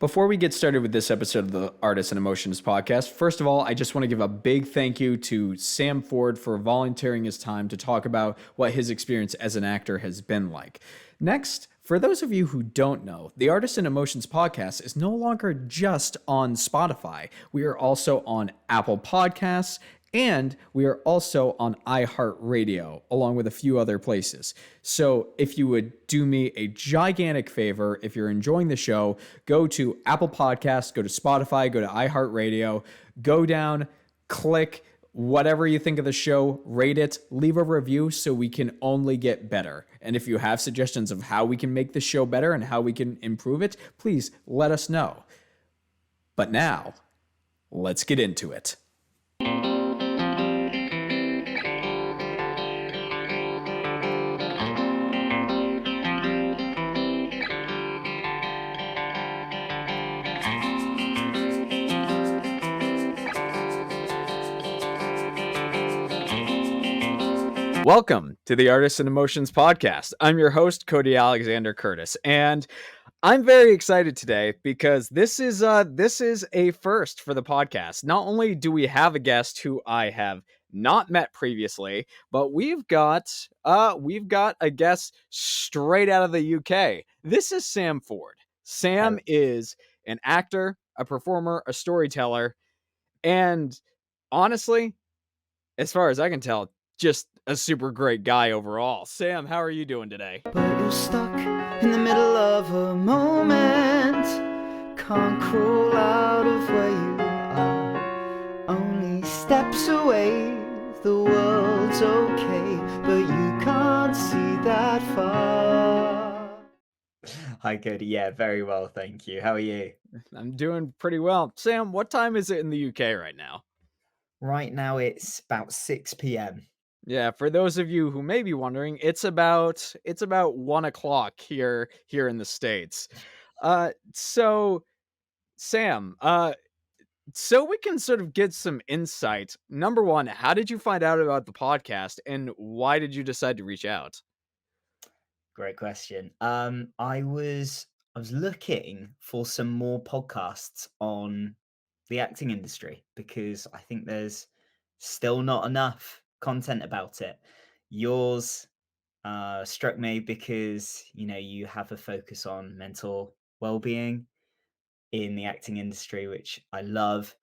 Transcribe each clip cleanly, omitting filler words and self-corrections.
Before we get started with this episode of the Artists and Emotions podcast, first of all, I just want to give a big thank you to Sam Ford for volunteering his time to talk about what his experience as an actor has been like. Next, for those of you who don't know, the Artists and Emotions podcast is no longer just on Spotify. We are also on Apple Podcasts, and we are also on iHeartRadio, along with a few other places. So if you would do me a gigantic favor, if you're enjoying the show, go to Apple Podcasts, go to Spotify, go to iHeartRadio, go down, click whatever you think of the show, rate it, leave a review so we can only get better. And if you have suggestions of how we can make the show better and how we can improve it, please let us know. But now, let's get into it. Welcome to the Artists and Emotions podcast. I'm your host, Cody Alexander Curtis, and I'm very excited today because this is a first for the podcast. Not only do we have a guest who I have not met previously, but we've got a guest straight out of the UK. This is Sam Ford. Sam is an actor, a performer, a storyteller, and honestly, as far as I can tell, just a super great guy overall. Sam, how are you doing today? But you're stuck in the middle of a moment, can't crawl out of where you are. Only steps away, the world's okay, but you can't see that far. Hi Cody, yeah, very well, thank you. How are you? I'm doing pretty well. Sam, what time is it in the UK right now? Right now it's about 6 p.m. Yeah, for those of you who may be wondering, it's about 1 o'clock here in the States. So Sam, so we can sort of get some insight. Number one, how did you find out about the podcast and why did you decide to reach out? Great question. I was looking for some more podcasts on the acting industry because I think there's still not enough content about it. Yours struck me because you have a focus on mental well-being in the acting industry, which I love.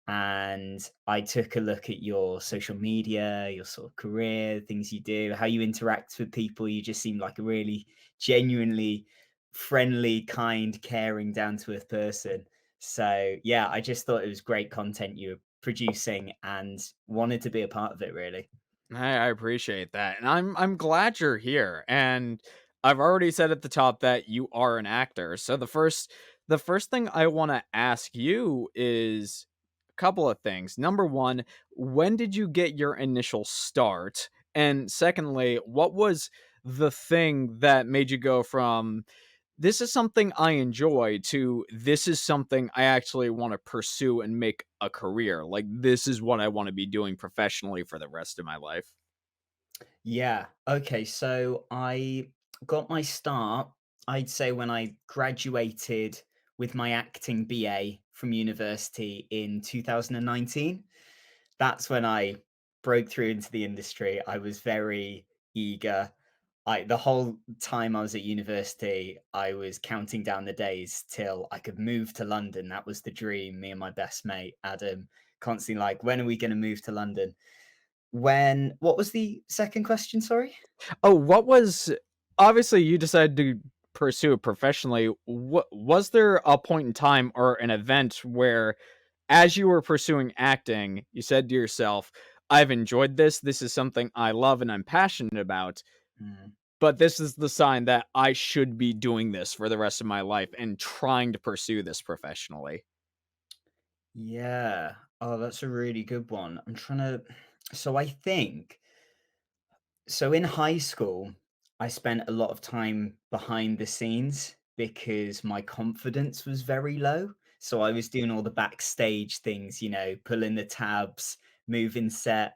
And I took a look at your social media, your sort of career, things you do, how you interact with people. You just seem like a really genuinely friendly, kind, caring, down to earth person. So, yeah, I just thought it was great content you were producing and wanted to be a part of it, really. I appreciate that, and I'm glad you're here. And I've already said at the top that you are an actor. So the first thing I want to ask you is a couple of things. Number one, when did you get your initial start? And secondly, what was the thing that made you go from this is something I enjoy to this is something I actually want to pursue and make a career. Like this is what I want to be doing professionally for the rest of my life. Yeah. Okay. So I got my start, I'd say, when I graduated with my acting BA from university in 2019. That's when I broke through into the industry. I was very eager. The whole time I was at university, I was counting down the days till I could move to London. That was the dream. Me and my best mate, Adam, constantly like, when are we going to move to London? What was the second question? Sorry. Oh, what was obviously you decided to pursue it professionally. What was there a point in time or an event where as you were pursuing acting, you said to yourself, I've enjoyed this. This is something I love and I'm passionate about. Mm, But this is the sign that I should be doing this for the rest of my life and trying to pursue this professionally. yeah. Oh, that's a really good one. So I think, so in high school, I spent a lot of time behind the scenes because my confidence was very low. So I was doing all the backstage things, pulling the tabs, moving set,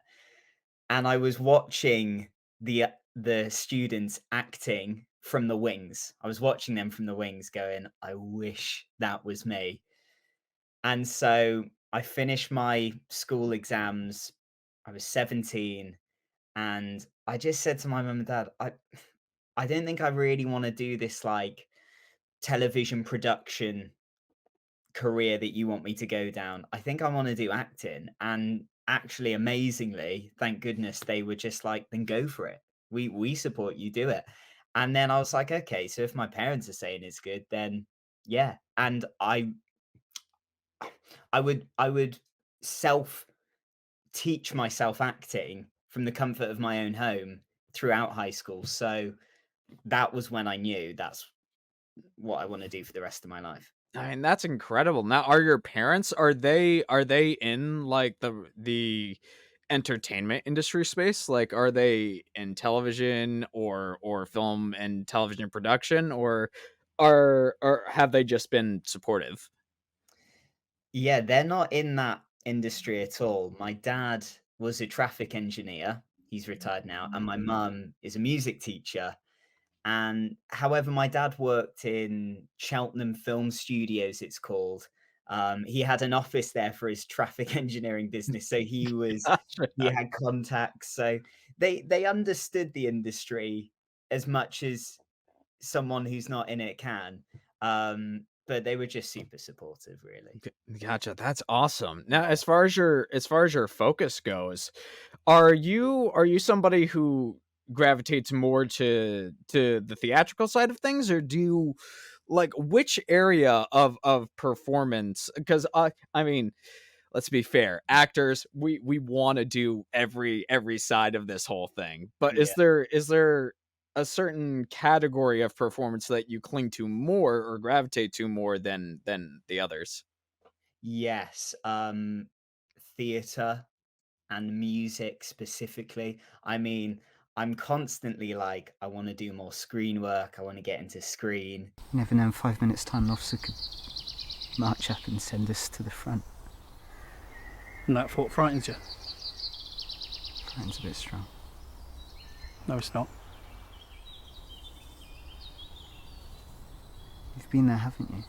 and I was watching the students acting from the wings. I was watching them from the wings going, I wish that was me. And so I finished my school exams. I was 17 and I just said to my mum and dad, I don't think I really want to do this like television production career that you want me to go down. I think I want to do acting. And actually, amazingly, thank goodness they were just like, then go for it. We support you, do it. And then I was like, okay, so if my parents are saying it's good, then yeah. And I would self teach myself acting from the comfort of my own home throughout high school. So that was when I knew that's what I want to do for the rest of my life. I mean, that's incredible. Now, are your parents, are they in like the entertainment industry space? Like, are they in television or film and television production, or have they just been supportive? Yeah, they're not in that industry at all. My dad was a traffic engineer. He's retired now, and my mum is a music teacher. And however, my dad worked in Cheltenham Film Studios, it's called. He had an office there for his traffic engineering business, so he Gotcha. had contacts. So they understood the industry as much as someone who's not in it can. But they were just super supportive, really. Gotcha. That's awesome. Now, as far as your focus goes, are you somebody who gravitates more to the theatrical side of things, or do you like which area of performance? Because I mean, let's be fair, actors, we want to do every side of this whole thing, but is Yeah. there a certain category of performance that you cling to more or gravitate to more than the others? Yes. Theater and music specifically. I mean, I'm constantly like, I want to do more screen work. I want to get into screen. You never know, in 5 minutes' time, an officer could march up and send us to the front. And that thought frightens you. Frighten's a bit strong. No, it's not. You've been there, haven't you?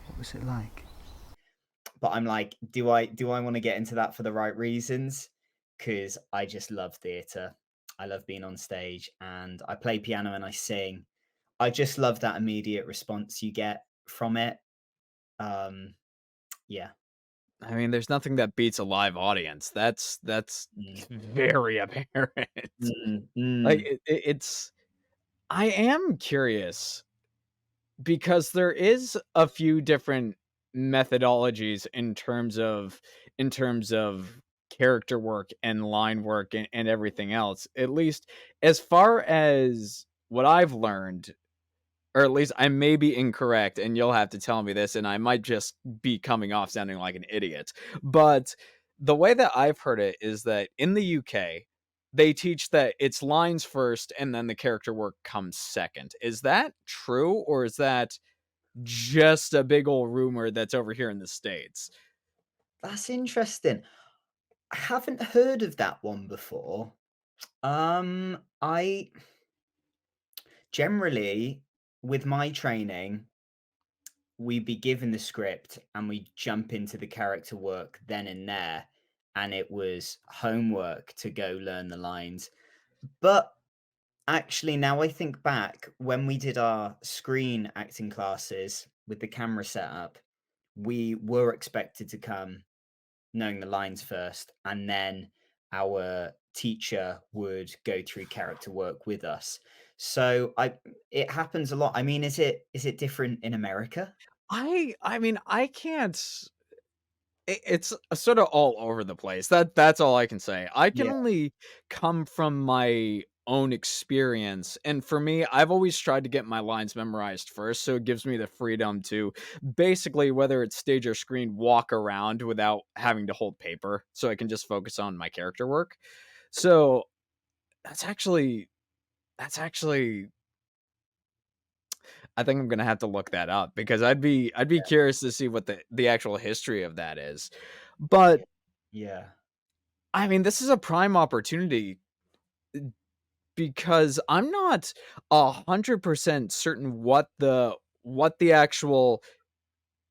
What was it like? But I'm like, do I want to get into that for the right reasons? Because I just love theater. I love being on stage and I play piano and I sing. I just love that immediate response you get from it. Um, yeah. I mean, there's nothing that beats a live audience. That's Mm, very apparent. mm, Like mm. it's I am curious because there is a few different methodologies in terms of character work and line work and everything else. At least as far as what I've learned, or at least I may be incorrect, and you'll have to tell me this, and I might just be coming off sounding like an idiot. But the way that I've heard it is that in the UK, they teach that it's lines first and then the character work comes second. Is that true, or is that just a big old rumor that's over here in the States? That's interesting. I haven't heard of that one before. I generally, with my training, we'd be given the script and we jump into the character work then and there. And it was homework to go learn the lines. But actually, now I think back, when we did our screen acting classes with the camera setup, we were expected to come knowing the lines first, and then our teacher would go through character work with us. So I it happens a lot. I mean, is it different in America? I mean, I can't. It's sort of all over the place. That's all I can say. I can Yeah. only come from my own experience, and for me, I've always tried to get my lines memorized first, so it gives me the freedom to basically, whether it's stage or screen, walk around without having to hold paper, so I can just focus on my character work. So that's actually I think I'm gonna have to look that up because I'd be curious to see what the actual history of that is. Yeah. But Yeah. I mean, this is a prime opportunity because I'm not 100% certain what the actual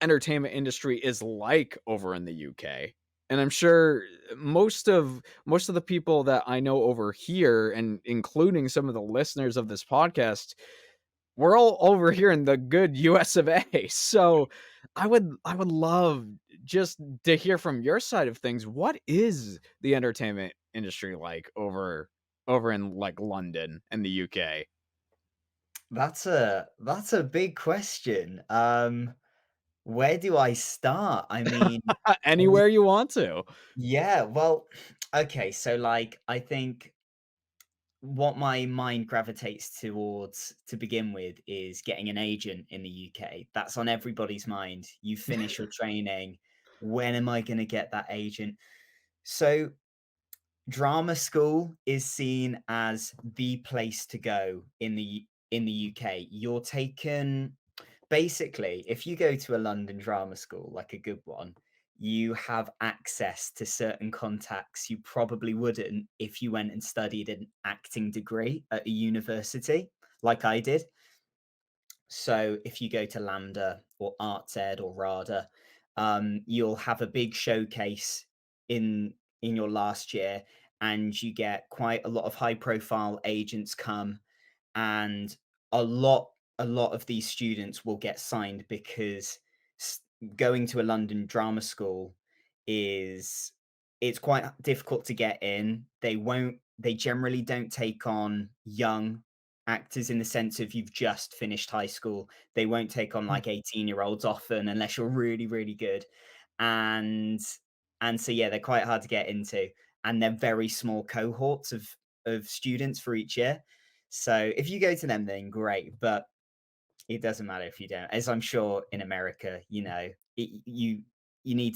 entertainment industry is like over in the UK. And I'm sure most of the people that I know over here, and including some of the listeners of this podcast, we're all over here in the good US of A. So I would love just to hear from your side of things. What is the entertainment industry like over in like London and the UK? That's a big question. Where do I start? I mean, Anywhere you want to. yeah, well, okay, so like I think what my mind gravitates towards to begin with is getting an agent in the UK. That's on everybody's mind. You finish your training. When am I going to get that agent? So, drama school is seen as the place to go in the UK. You're taken basically, if you go to a London drama school, like a good one, you have access to certain contacts you probably wouldn't if you went and studied an acting degree at a university, like I did. So if you go to Lambda or ArtsEd or RADA, you'll have a big showcase in your last year, and you get quite a lot of high profile agents come, and a lot a lot of these students will get signed because s- going to a London drama school is it's quite difficult to get in. They generally don't take on young actors in the sense of you've just finished high school. They won't take on like 18-year-olds often unless you're really, really good. And and so yeah, they're quite hard to get into. And they're very small cohorts of students for each year. So if you go to them, then great. But it doesn't matter if you don't. As I'm sure in America, you need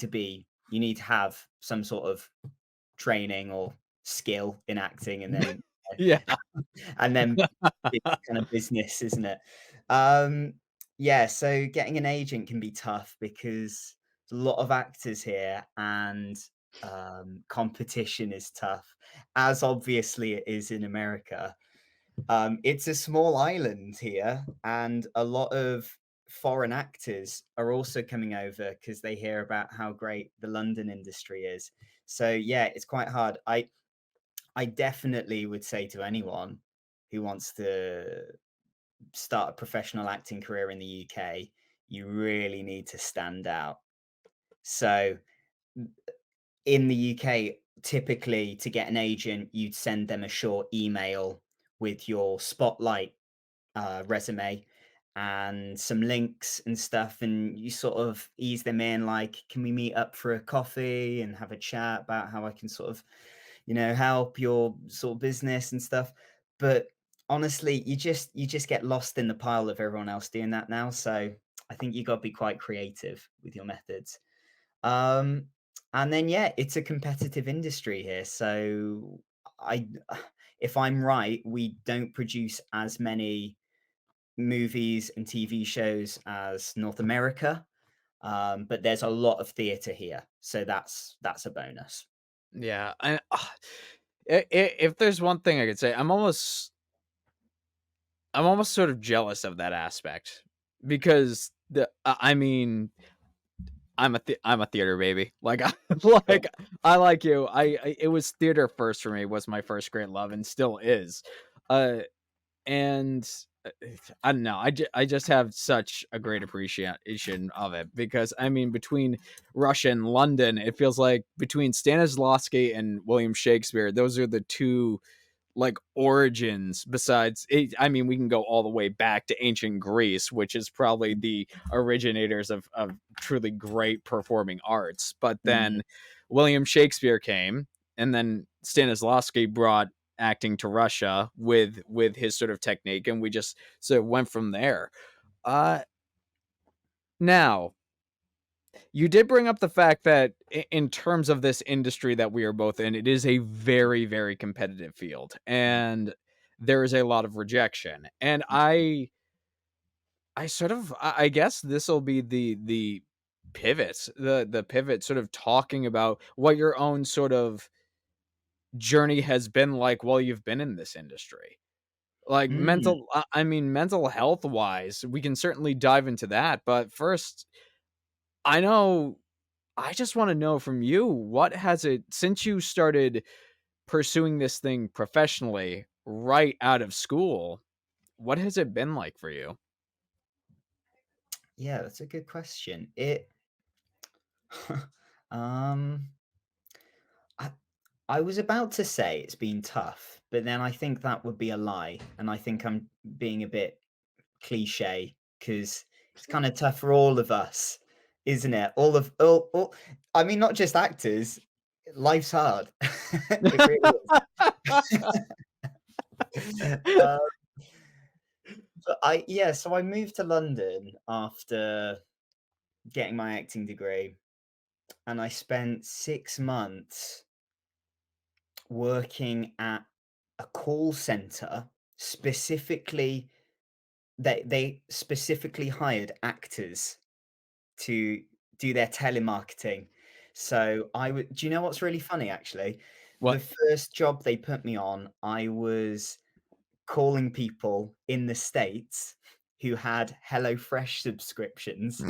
to have some sort of training or skill in acting, and then Yeah. and then it's kind of business, isn't it? Um, yeah, so getting an agent can be tough because there's a lot of actors here, and competition is tough, as obviously it is in America. It's a small island here, and a lot of foreign actors are also coming over because they hear about how great the London industry is. So yeah, it's quite hard. I definitely would say to anyone who wants to start a professional acting career in the UK, you really need to stand out. So in the UK, typically to get an agent, you'd send them a short email with your spotlight resume and some links and stuff, and you sort of ease them in, like, can we meet up for a coffee and have a chat about how I can sort of, help your sort of business and stuff. But honestly, you just get lost in the pile of everyone else doing that now. So I think you got to be quite creative with your methods. Um, and then yeah, it's a competitive industry here. So I, if I'm right, we don't produce as many movies and TV shows as North America, but there's a lot of theater here, so that's a bonus. Yeah, if there's one thing I could say, I'm almost sort of jealous of that aspect because I mean, I'm a theater baby. Like Sure. like I like you. It was theater first for me. Was my first great love and still is. Uh and I don't know. I just have such a great appreciation of it because I mean, between Russia and London, it feels like between Stanislavski and William Shakespeare, those are the two like origins. Besides it, I mean, we can go all the way back to ancient Greece, which is probably the originators of truly great performing arts. But Mhm. then William Shakespeare came, and then Stanislavski brought acting to Russia with his sort of technique, and we just sort of went from there. uh Now, you did bring up the fact that in terms of this industry that we are both in, it is a very, very competitive field, and there is a lot of rejection. And I sort of, I guess this will be the pivot, the pivot, sort of talking about what your own sort of journey has been like while you've been in this industry. Like Mm, I mean, mental health wise, we can certainly dive into that. But first, I know I just want to know from you, what has it, since you started pursuing this thing professionally right out of school, what has it been like for you? yeah, that's a good question. It um I, I was about to say it's been tough, but then I think that would be a lie, and I think I'm being a bit cliche because it's kind of tough for all of us, isn't it? All I mean, not just actors. Life's hard. It really is. But so I moved to London after getting my acting degree, and I spent 6 months working at a call center. Specifically, they specifically hired actors to do their telemarketing. So I would do you know what's really funny actually? The What? first job they put me on, I was calling people in the States who had HelloFresh subscriptions,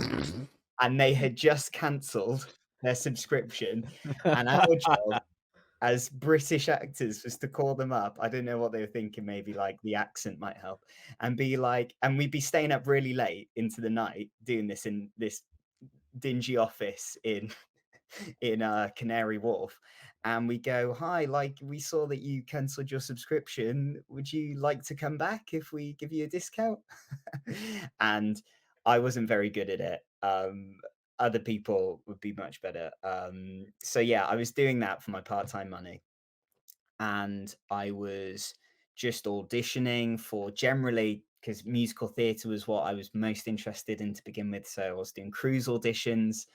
and they had just cancelled their subscription, and our job as British actors was to call them up. I don't know what they were thinking, maybe like the accent might help, and be like, and we'd be staying up really late into the night doing this in this dingy office in Canary Wharf, and we go, "Hi, like we saw that you cancelled your subscription. Would you like to come back if we give you a discount?" And I wasn't very good at it. Other people would be much better. So yeah, I was doing that for my part-time money, and I was just auditioning for generally because musical theatre was what I was most interested in to begin with. So I was doing cruise auditions.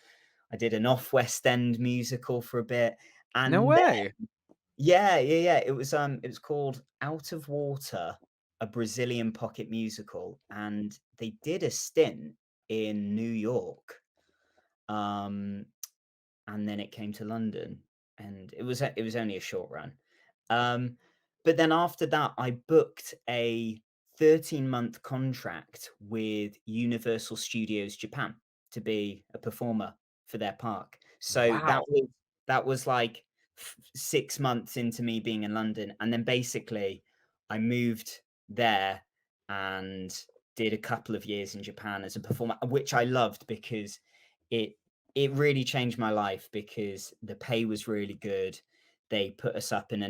I did an off West End musical for a bit, No and then way. yeah. It was called Out of Water, a Brazilian pocket musical, and they did a stint in New York. Um, and then it came to London, and it was only a short run. Um, but then after that, I booked a 13-month contract with Universal Studios Japan to be a performer for their park. So Wow. that was like 6 months into me being in London, and then basically I moved there and did a couple of years in Japan as a performer, which I loved because it it really changed my life because the pay was really good. They put us up in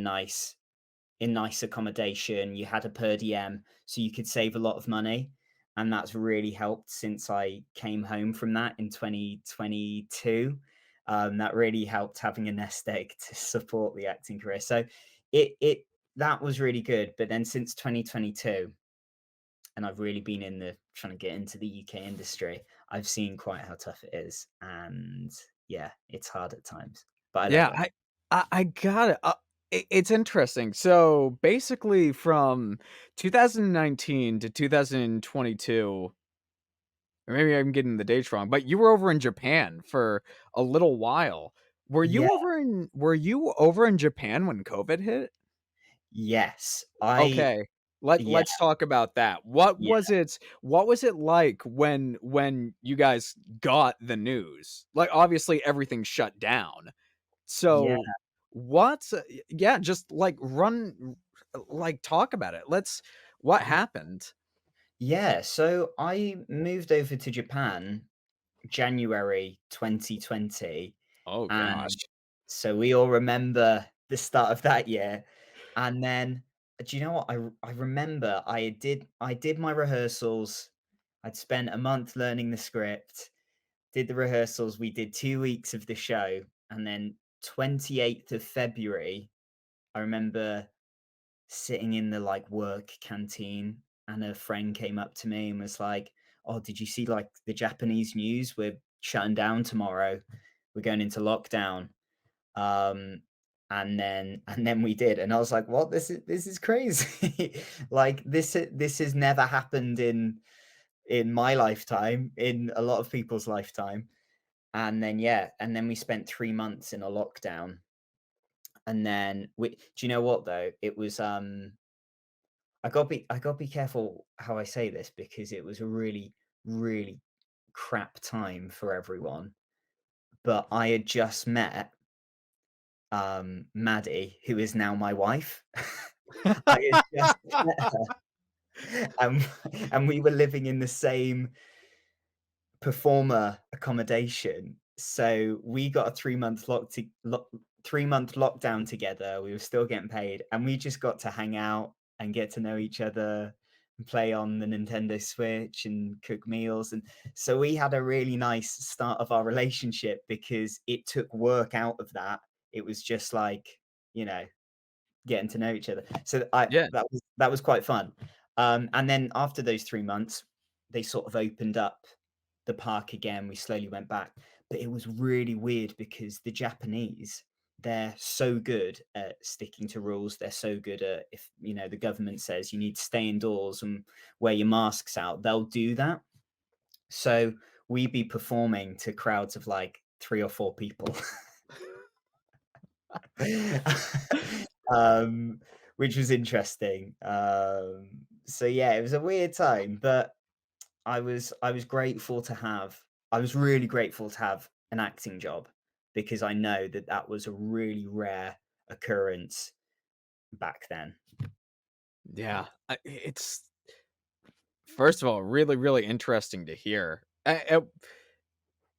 nice accommodation. You had a per diem, so you could save a lot of money, and that's really helped since I came home from that in 2022. That really helped having a nest egg to support the acting career. So it that was really good. But then since 2022, and I've really been in the trying to get into the UK industry, I've seen quite how tough it is, and yeah, it's hard at times, but I love Yeah, it. I got it. It's interesting. So basically, from 2019 to 2022, or maybe I'm getting the dates wrong, but you were over in Japan for a little while. Yeah, Were you over in Japan when COVID hit? yes, Okay. yeah, Let's talk about that. yeah, What was it like when you guys got the news? Like, obviously everything shut down. yeah, So, what yeah, just, like, like, talk about it. What yeah, happened? yeah. So I moved over to Japan January 2020, Oh and gosh. so we all remember the start of that year. And then, do you know what? I remember I did my rehearsals. I'd spent a month learning the script, did the rehearsals. We did 2 weeks of the show, and then 28th of February, I remember sitting in the like work canteen, and a friend came up to me and was like, "Oh, did you see like the Japanese news? We're shutting down tomorrow. We're going into lockdown." Um, and then we did, and I was like, "What? This is crazy! Like this has never happened in my lifetime, in a lot of people's lifetime." And then yeah, and then we spent 3 months in a lockdown, And then do you know what though? It was I got to be careful how I say this because it was a really, really crap time for everyone. But I had just met Maddie, who is now my wife. I had just met her, and we were living in the same performer accommodation. So we got a 3-month 3-month lockdown together. We were still getting paid, and we just got to hang out and get to know each other and play on the Nintendo Switch and cook meals. And so we had a really nice start of our relationship because it took work out of that. It was just like, you know, getting to know each other. So Yeah. that was quite fun. And then after those 3 months, they sort of opened up the park again. We slowly went back, but it was really weird because the Japanese, they're so good at sticking to rules. They're so good at, if you know the government says you need to stay indoors and wear your masks out, they'll do that. So we'd be performing to crowds of like 3 or 4 people. um, which was interesting. So yeah, it was a weird time, but I was grateful to have. I was really grateful to have an acting job because I know that that was a really rare occurrence back then. Yeah. It's, first of all, really, really interesting to hear. At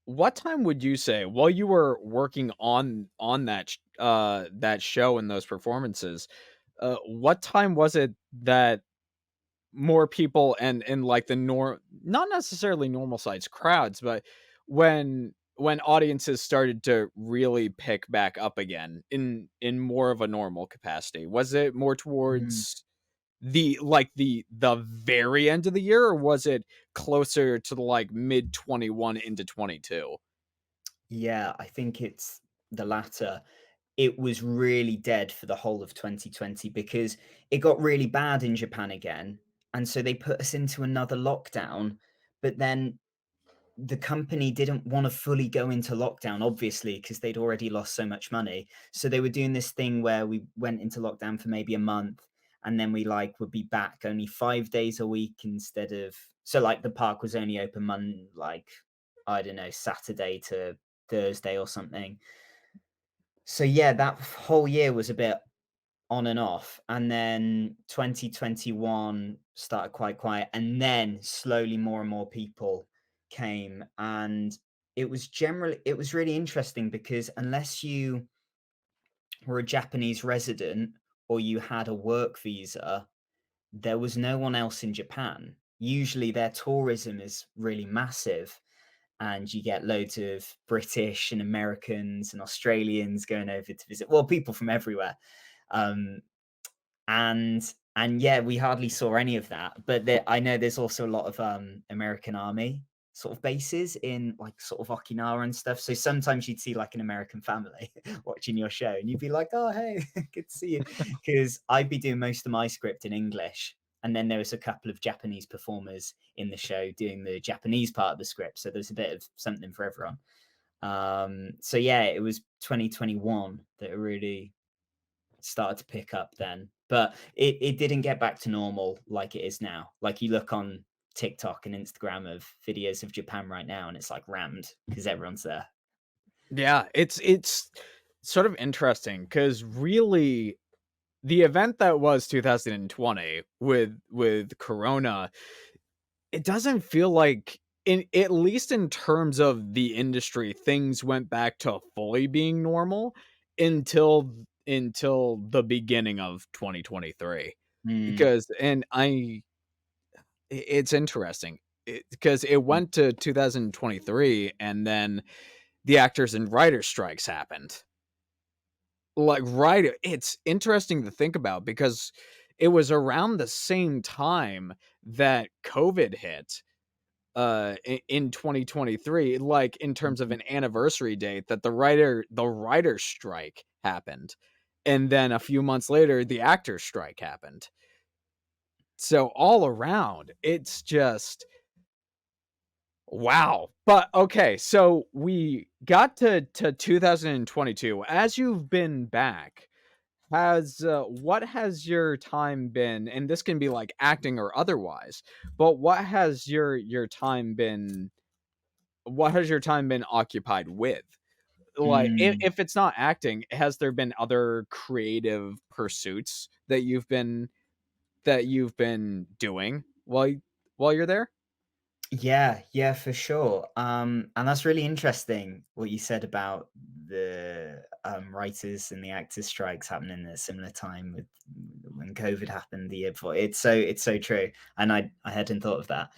what time would you say, while you were working on that show and those performances, what time was it that more people and like the not necessarily normal size crowds, but when audiences started to really pick back up again in more of a normal capacity? Was it more Mm. towards the very end of the year, or was it closer to the like mid 21 into 22? Yeah, I think it's the latter. It was really dead for the whole of 2020 because it got really bad in Japan again, and so they put us into another lockdown. But then the company didn't want to fully go into lockdown, obviously, because they'd already lost so much money. So they were doing this thing where we went into lockdown for maybe a month, and then we like would be back only 5 days a week instead of, so like the park was only open like I don't know, Saturday to Thursday or something. So yeah, that whole year was a bit on and off, and then 2021 started quite quiet, and then slowly more and more people came, and it was really interesting because unless you were a Japanese resident or you had a work visa, there was no one else in Japan. Usually their tourism is really massive, and you get loads of British and Americans and Australians going over to visit, well, people from everywhere. um, and yeah, we hardly saw any of that. But I know there's also a lot of American Army sort of bases in like sort of Okinawa and stuff. So sometimes you'd see like an American family watching your show, and you'd be like, "Oh, hey, good to see you," because I'd be doing most of my script in English, and then there was a couple of Japanese performers in the show doing the Japanese part of the script. So there's a bit of something for everyone. So yeah, it was 2021 that it really started to pick up then. But it didn't get back to normal like it is now. Like you look on TikTok and Instagram of videos of Japan right now, and it's like rammed because everyone's there. Yeah, it's sort of interesting because really the event that was 2020 with Corona, it doesn't feel like, in at least in terms of the industry, things went back to fully being normal until the beginning of 2023. Mm, Because it's interesting because it went to 2023 and then the actors and writers strikes happened. Like, right, it's interesting to think about because it was around the same time that COVID hit in 2023, like in terms of mhm. an anniversary date, that the writer strike happened, and then a few months later the actor strike happened. So all around it's just wow. But okay, so we got to 2022. As you've been back, has what has your time been, and this can be like acting or otherwise, but what has your time been occupied with? Like, Mm, if it's not acting, has there been other creative pursuits that you've been doing while you're there? yeah, yeah, for sure. And that's really interesting what you said about the writers and the actors strikes happening at a similar time with when COVID happened the year before. It's so true, and I hadn't thought of that.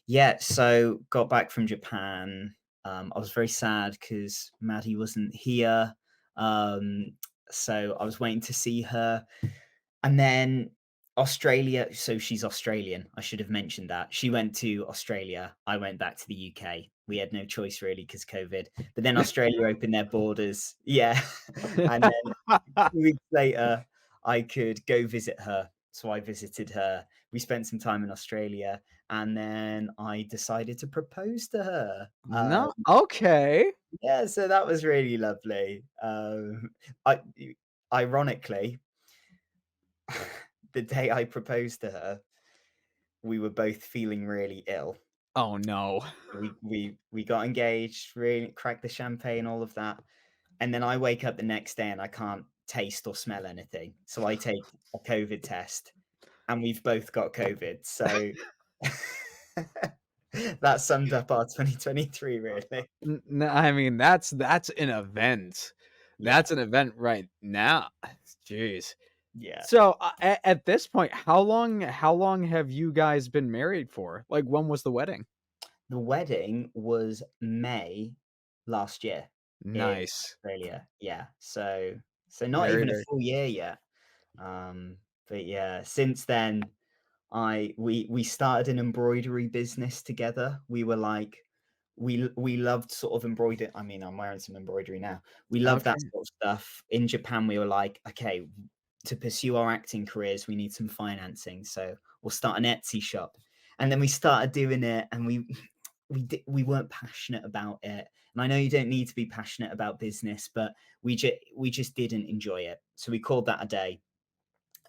Yeah, so got back from Japan. I was very sad because Maddie wasn't here. Um, so I was waiting to see her. And then Australia, so she's Australian. I should have mentioned that. She went to Australia. I went back to the UK. We had no choice really because COVID. But then Australia opened their borders. Yeah. And then 2 weeks later, I could go visit her. So I visited her. We spent some time in Australia. And then I decided to propose to her. No, okay. Yeah, so that was really lovely. I, ironically, the day I proposed to her, we were both feeling really ill. Oh, no. We got engaged, really cracked the champagne, all of that, and then I wake up the next day and I can't taste or smell anything. So I take a COVID test, and we've both got COVID. So that summed up our 2023, really. I mean, that's an event. Yeah, That's an event right now. Jeez. yeah. So, at this point, how long have you guys been married for? Like, when was the wedding? The wedding was May last year in Nice. Australia. Yeah, so not Very, even a very full year yet. But yeah, since then, we started an embroidery business together. We were like, we loved sort of embroider. I mean, I'm wearing some embroidery now. We love that okay. sort of stuff. In Japan, we were like, okay, to pursue our acting careers, we need some financing. So we'll start an Etsy shop. And then we started doing it, and we weren't passionate about it. And I know you don't need to be passionate about business, but we just didn't enjoy it. So we called that a day.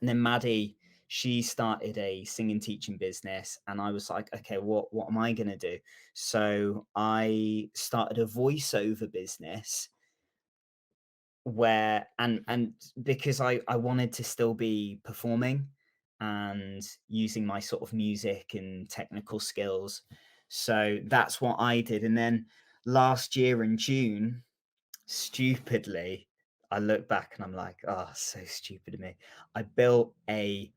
And then Maddie, she started a singing teaching business, and I was like, okay, what am I gonna do? So I started a voiceover business where and because I wanted to still be performing and using my sort of music and technical skills. So that's what I did. And then last year in June, stupidly, I look back and I'm like, oh, so stupid of me. I built a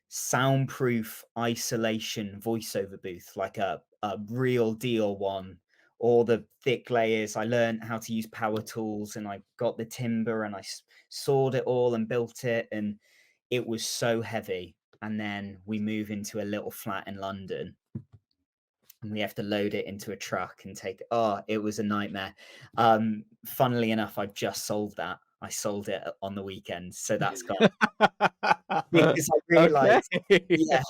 soundproof isolation voiceover booth, like a real deal one. All the thick layers. I learned how to use power tools, and I got the timber, and I sawed it all and built it, and it was so heavy. And then we move into a little flat in London, and we have to load it into a truck and take it. Oh, it was a nightmare. Funnily enough, I've just sold that. I sold it on the weekend, so that's gone because I Okay. realized, yeah,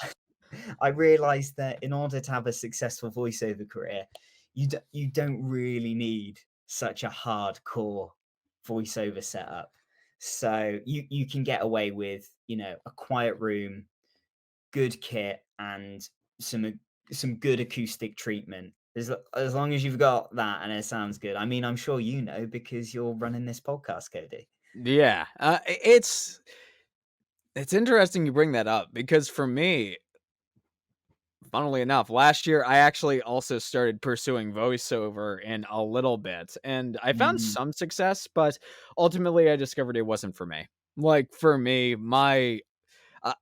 I realized that in order to have a successful voiceover career, you don't really need such a hardcore voiceover setup. So you can get away with, a quiet room, good kit, and some good acoustic treatment. As long as you've got that and it sounds good. I mean, I'm sure you know because you're running this podcast, Cody. Yeah, it's interesting you bring that up because for me, funnily enough, last year I actually also started pursuing voiceover in a little bit, and I found Mm, some success, but ultimately I discovered it wasn't for me. Like for me, uh,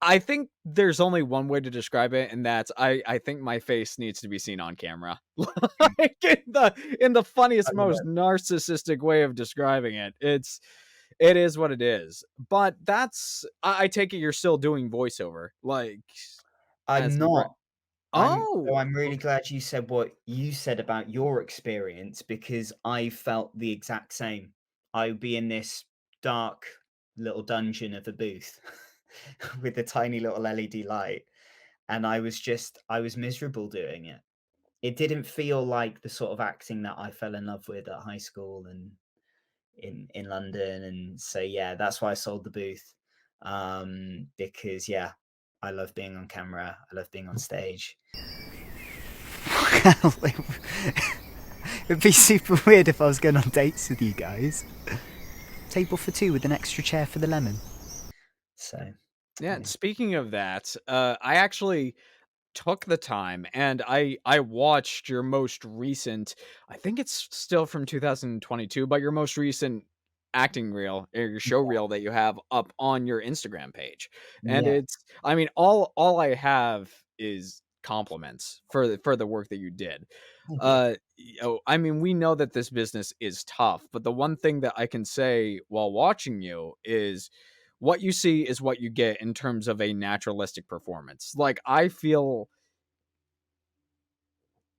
I think there's only one way to describe it, and that's I think my face needs to be seen on camera, like in the I funniest, love most it. narcissistic way of describing it. It is what it is. But I take it you're still doing voiceover, like I'm as of right. not. So Oh, I'm really okay. glad you said what you said about your experience because I felt the exact same. I would be in this dark little dungeon of a booth with a tiny little LED light, and I was miserable doing it. It didn't feel like the sort of acting that I fell in love with at high school, and in London, and so yeah, that's why I sold the booth. Because yeah, I love being on camera. I love being on stage. It'd be super weird if I was going on dates with you guys. Table for two with an extra chair for the lemon. So Yeah, and speaking of that, I actually took the time and I watched your most recent, I think it's still from 2022, but your most recent acting reel or your show reel that you have up on your Instagram page. And yeah, I mean, all I have is compliments for the work that you did. thank you. I mean, we know that this business is tough, but the one thing that I can say while watching you is what you see is what you get in terms of a naturalistic performance. Like, I feel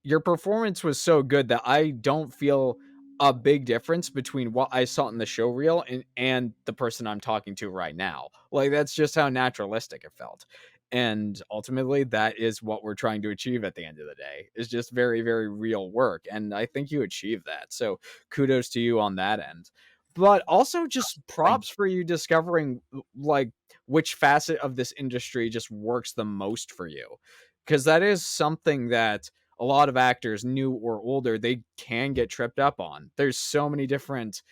your performance was so good that I don't feel a big difference between what I saw in the show reel and the person I'm talking to right now. Like, that's just how naturalistic it felt. And ultimately, that is what we're trying to achieve at the end of the day. Is just very, very real work. And I think you achieved that. So kudos to you on that end. But also just Thank props for you discovering like which facet of this industry just works the most for you. Because that is something that a lot of actors, new or older, they can get tripped up on. There's so many different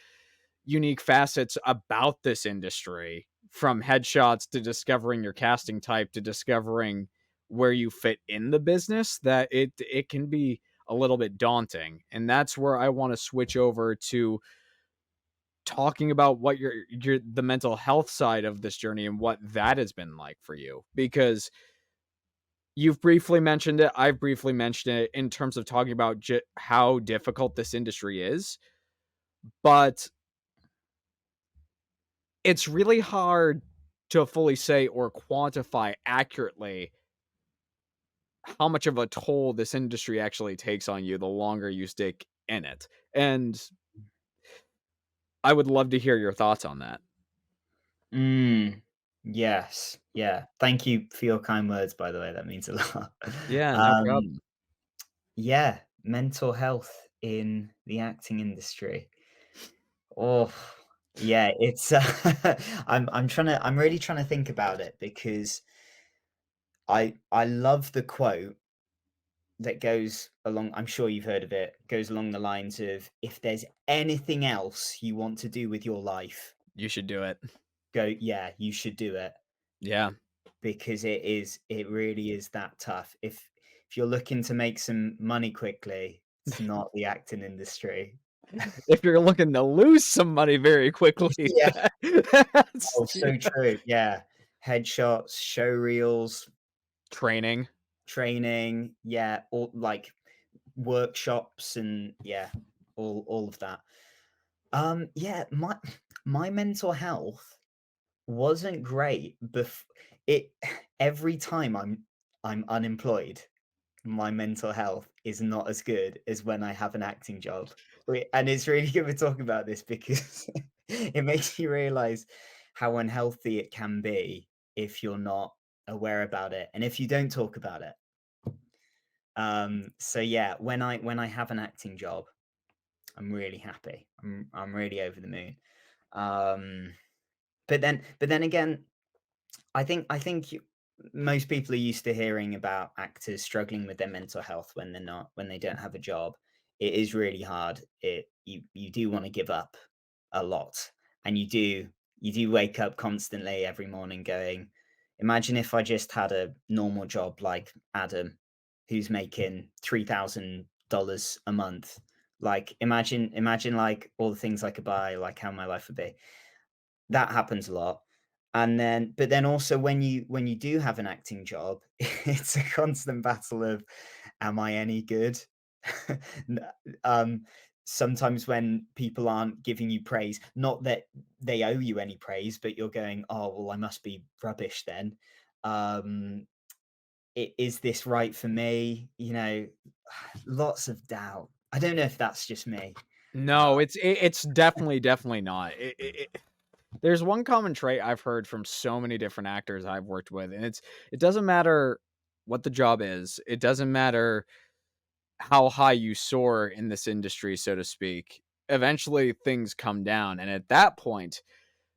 unique facets about this industry, from headshots to discovering your casting type to discovering where you fit in the business, that it can be a little bit daunting. And that's where I want to switch over to talking about what your the mental health side of this journey and what that has been like for you, because you've briefly mentioned it. I've briefly mentioned it in terms of talking about how difficult this industry is, but it's really hard to fully say or quantify accurately how much of a toll this industry actually takes on you the longer you stick in it. And I would love to hear your thoughts on that. Mm, yes, yeah. Thank you for your kind words, by the way. That means a lot. Yeah, no Um, problem. yeah, mental health in the acting industry. Oh, yeah, it's I'm really trying to think about it because I love the quote that goes along, I'm sure you've heard of it, goes along the lines of, if there's anything else you want to do with your life, You should do it. yeah, you should do it. Yeah. Because it really is that tough. If you're looking to make some money quickly, it's not the acting industry. If you're looking to lose some money very quickly, Yeah. that's Oh, so true. Yeah. Headshots, show reels, training. training, yeah, all like workshops and yeah, all of that. Yeah, my mental health wasn't great it every time I'm unemployed, my mental health is not as good as when I have an acting job. And it's really good we're talking about this because it makes you realize how unhealthy it can be if you're not aware about it and if you don't talk about it. So yeah, when I have an acting job, I'm really happy. I'm really over the moon. Um, but then again, I think most people are used to hearing about actors struggling with their mental health when they don't have a job. It is really hard. You do want to give up a lot, and you do wake up constantly every morning going, imagine if I just had a normal job like Adam, who's making $3,000 a month. Like imagine like all the things I could buy, like how my life would be. That happens a lot. And then but then also when you do have an acting job, it's a constant battle of, am I any good? N um, Sometimes when people aren't giving you praise, not that they owe you any praise, but you're going, "Oh, well, I must be rubbish then." Um, is this right for me? Lots of doubt. I don't know if that's just me. No, it's definitely not. There's one common trait I've heard from so many different actors I've worked with, and it doesn't matter what the job is. It doesn't matter how high you soar in this industry, so to speak. eventually things come down. And at that point,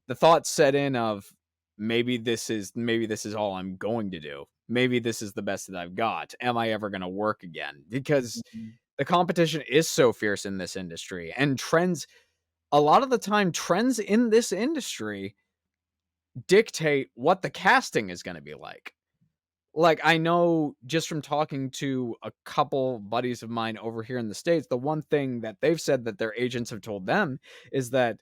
the thought set in of maybe this is all I'm going to do. Maybe this is the best that I've got. Am I ever going to work again? Because Mhm. the competition is so fierce in this industry, and trends, a lot of the time, trends in this industry dictate what the casting is going to be like. Like, I know just from talking to a couple buddies of mine over here in the States, the one thing that they've said that their agents have told them is that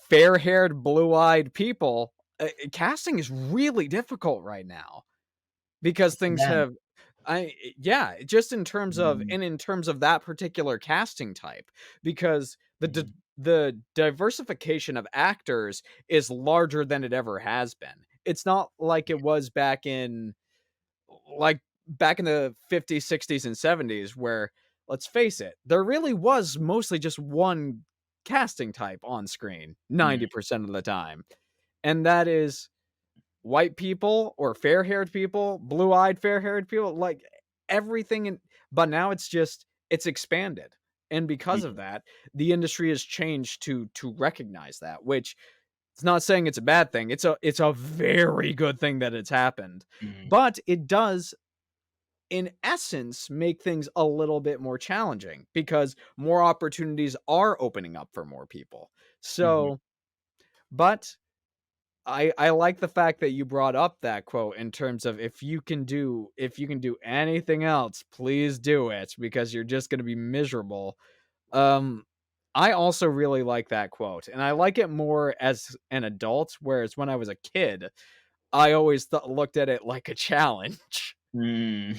fair-haired, blue-eyed people, casting is really difficult right now because For things them. have yeah, just in terms of, Mm, and in terms of that particular casting type, because mhm. the diversification of actors is larger than it ever has been. It's not like it was like back in the 50s, 60s, and 70s, where, let's face it, there really was mostly just one casting type on screen Mm, 90% of the time. And that is white people or fair-haired people, blue-eyed fair-haired people, like everything in, but now it's expanded. And because of mm, that, the industry has changed to recognize that, which it's not saying it's a bad thing. It's a very good thing that it's happened. mm, But it does in essence make things a little bit more challenging because more opportunities are opening up for more people. mhm. So, but I like the fact that you brought up that quote in terms of if you can do anything else, please do it because you're just going to be miserable. Um I also really like that quote, and I like it more as an adult, whereas when I was a kid, I always looked at it like a challenge. Mm.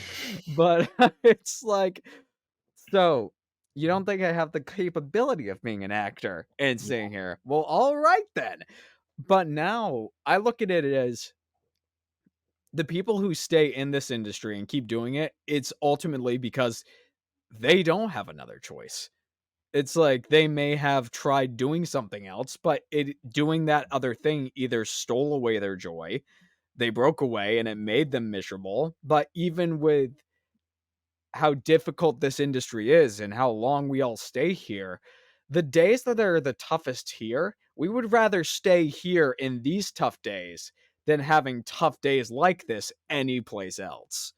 But it's like, so you don't think I have the capability of being an actor and Yeah. sitting here? Well, all right then. But now I look at it as the people who stay in this industry and keep doing it, it's ultimately because they don't have another choice. It's like they may have tried doing something else, but doing that other thing either stole away their joy, they broke away and it made them miserable. But even with how difficult this industry is and how long we all stay here, the days that are the toughest here, we would rather stay here in these tough days than having tough days like this anyplace else.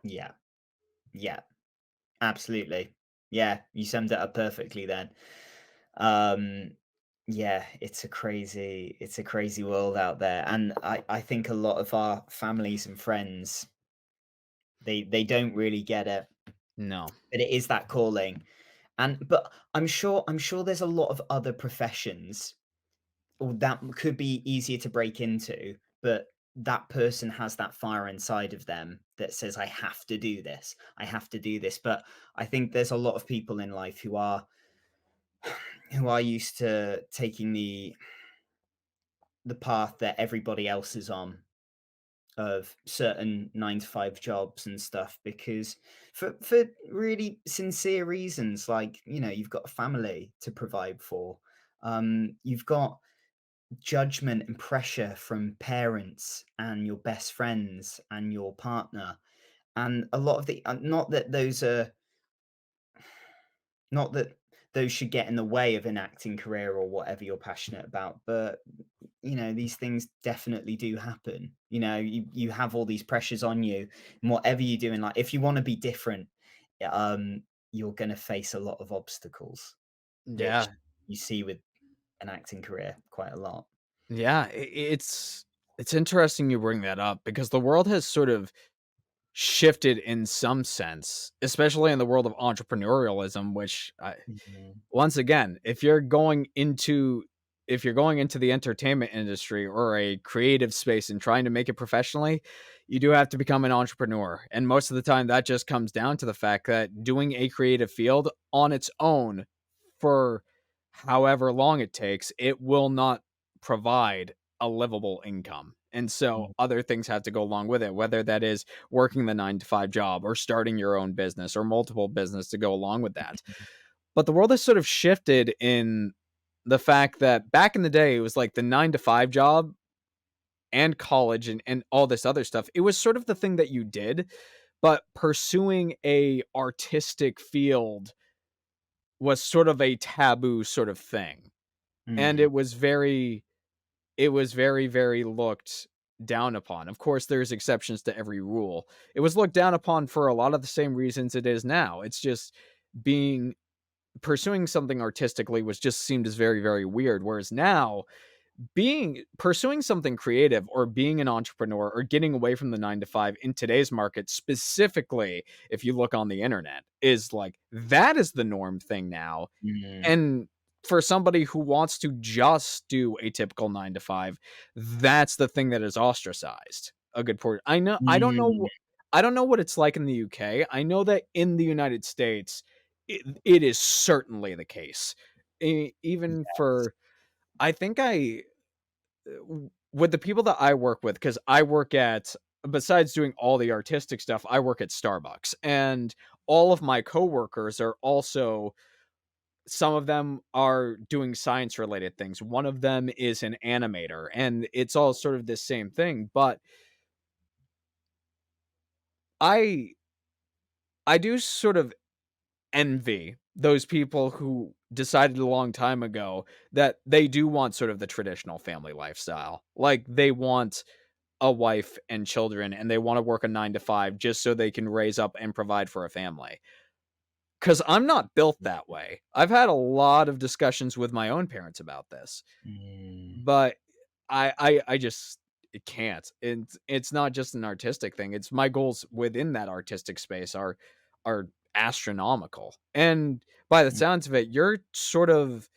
Yeah. Yeah. Absolutely. Yeah, you summed it up perfectly then. Um, yeah, it's a crazy world out there. And I think a lot of our families and friends, they don't really get it. No. But it is that calling. And but I'm sure there's a lot of other professions that could be easier to break into, but that person has that fire inside of them that says, I have to do this. I have to do this. But I think there's a lot of people in life who are used to taking the path that everybody else is on of certain 9 to 5 jobs and stuff because for really sincere reasons, like, you've got a family to provide for, you've got judgment and pressure from parents and your best friends and your partner, and a lot of the not that those should get in the way of an acting career or whatever you're passionate about, but these things definitely do happen. You have all these pressures on you, and whatever you do in life, if you want to be different, um you're going to face a lot of obstacles, which Yeah. you see with an acting career quite a lot. Yeah, it's interesting you bring that up because the world has sort of shifted in some sense, especially in the world of entrepreneurialism, which Mhm. once again, if you're going into the entertainment industry or a creative space and trying to make it professionally, you do have to become an entrepreneur. And most of the time that just comes down to the fact that doing a creative field on its own for however long it takes, it will not provide a livable income. And so Mm. other things have to go along with it, whether that is working the 9 to 5 job or starting your own business or multiple business to go along with that. But the world has sort of shifted in the fact that back in the day, it was like the 9 to 5 job and college and all this other stuff. It was sort of the thing that you did, but pursuing a artistic field was sort of a taboo sort of thing. And Mm, it was very, very looked down upon. Of course, there's exceptions to every rule. It was looked down upon for a lot of the same reasons it is now. It's just being pursuing something artistically was just seemed as very, very weird. Whereas now, being pursuing something creative or being an entrepreneur or getting away from the 9 to 5 in today's market, specifically if you look on the internet, is like that is the norm thing now. mm, And for somebody who wants to just do a typical 9 to 5, that's the thing that is ostracized. A good port. I know. I don't know. mm, I don't know what it's like in the UK. I know that in the United States, it is certainly the case. Even for, I think with the people that I work with, because I work at, besides doing all the artistic stuff, I work at Starbucks, and all of my coworkers are also, some of them are doing science related things. One of them is an animator, and it's all sort of this same thing. But I I do sort of envy those people who decided a long time ago that they do want sort of the traditional family lifestyle. Like they want a wife and children and they want to work a 9 to 5 just so they can raise up and provide for a family. Cause I'm not built that way. I've had a lot of discussions with my own parents about this, mm. but I just it can't. It's not just an artistic thing. It's my goals within that artistic space are astronomical. And by the sounds of it, you're sort of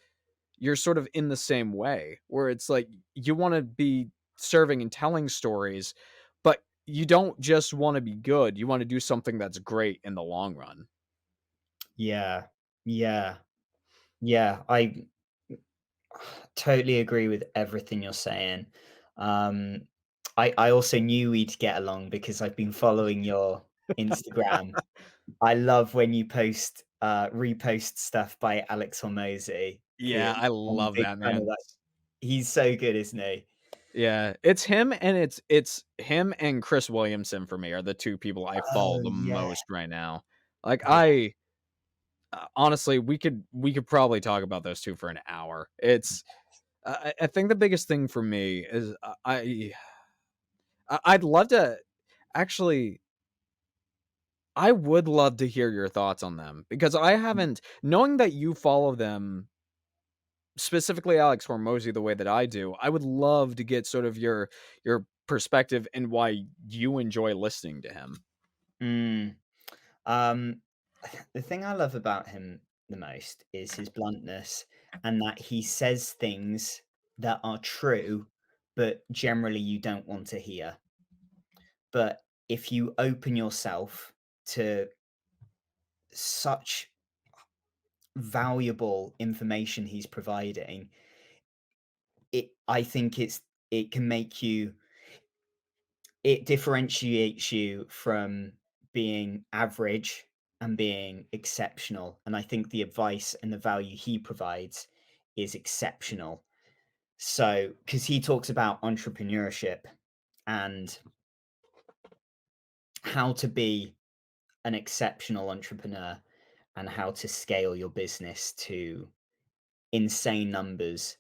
in the same way where it's like you want to be serving and telling stories, but you don't just want to be good. You want to do something that's great in the long run. Yeah, yeah, yeah. I totally agree with everything you're saying. Um, I also knew we'd get along because I've been following your Instagram. I love when you repost stuff by Alex Hormozy, who Yeah, I I'm a love big that, fan of man. that. He's so good, isn't he? Yeah, it's him and it's him and Chris Williamson for me are the 2 people I follow Oh, the yeah, most right now. Like, yeah. honestly, we could probably talk about those 2 for an hour. It's I think the biggest thing for me is I'd love to actually I would love to hear your thoughts on them because I haven't, knowing that you follow them, specifically Alex Hormozy the way that I do, I would love to get sort of your perspective and why you enjoy listening to him. Mm. Um, the thing I love about him the most is his bluntness and that he says things that are true, but generally you don't want to hear. But if you open yourself to such valuable information he's providing, I think it can make you it differentiates you from being average and being exceptional. And I think the advice and the value he provides is exceptional. So, because he talks about entrepreneurship and how to be an exceptional entrepreneur and how to scale your business to insane numbers.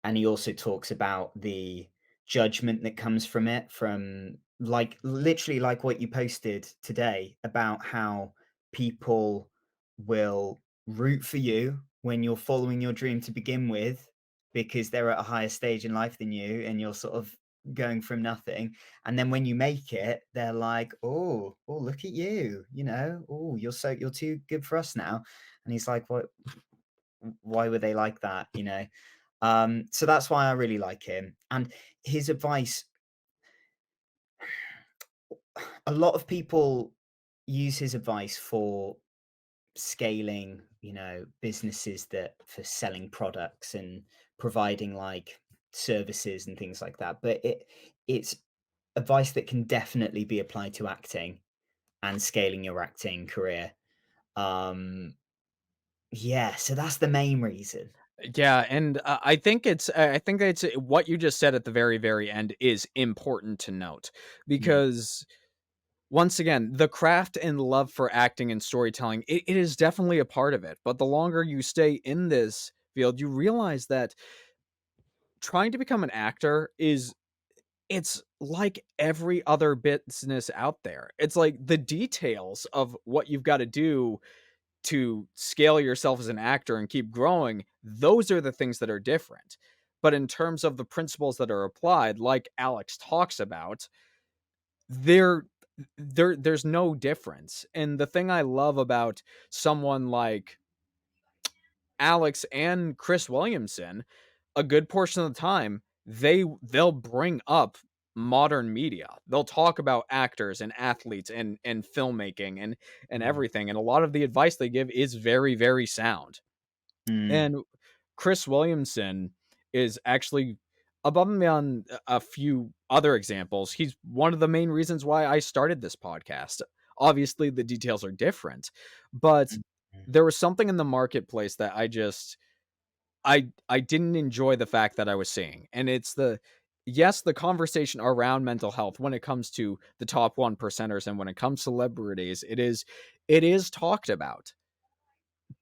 And he also talks about the judgment that comes from it, from like literally like what you posted today about how people will root for you when you're following your dream to begin with because they're at a higher stage in life than you and you're sort of going from nothing, and then when you make it they're like, oh, look at you, oh, you're too good for us now. And he's like, what, why were they like that, so that's why I really like him. And his advice, a lot of people use his advice for scaling, businesses that for selling products and providing like services and things like that. But it's advice that can definitely be applied to acting and scaling your acting career. Um, yeah, so that's the main reason. Yeah, and I think it's what you just said at the very, very end is important to note Mm, because once again, the craft and love for acting and storytelling, it is definitely a part of it. But the longer you stay in this field, you realize that trying to become an actor is it's like every other business out there. It's like the details of what you've got to do to scale yourself as an actor and keep growing, those are the things that are different. But in terms of the principles that are applied, like Alex talks about, there there's no difference. And the thing I love about someone like Alex and Chris Williamson, a good portion of the time, they'll bring up modern media. They'll talk about actors and athletes and filmmaking and Mm, everything. And a lot of the advice they give is very, very sound. mm, And Chris Williamson is actually above and beyond a few other examples. He's one of the main reasons why I started this podcast. Obviously, the details are different, but mm, mm, there was something in the marketplace that I didn't enjoy the fact that I was seeing. And it's the yes, the conversation around mental health when it comes to the top one percenters and when it comes to celebrities, it is talked about,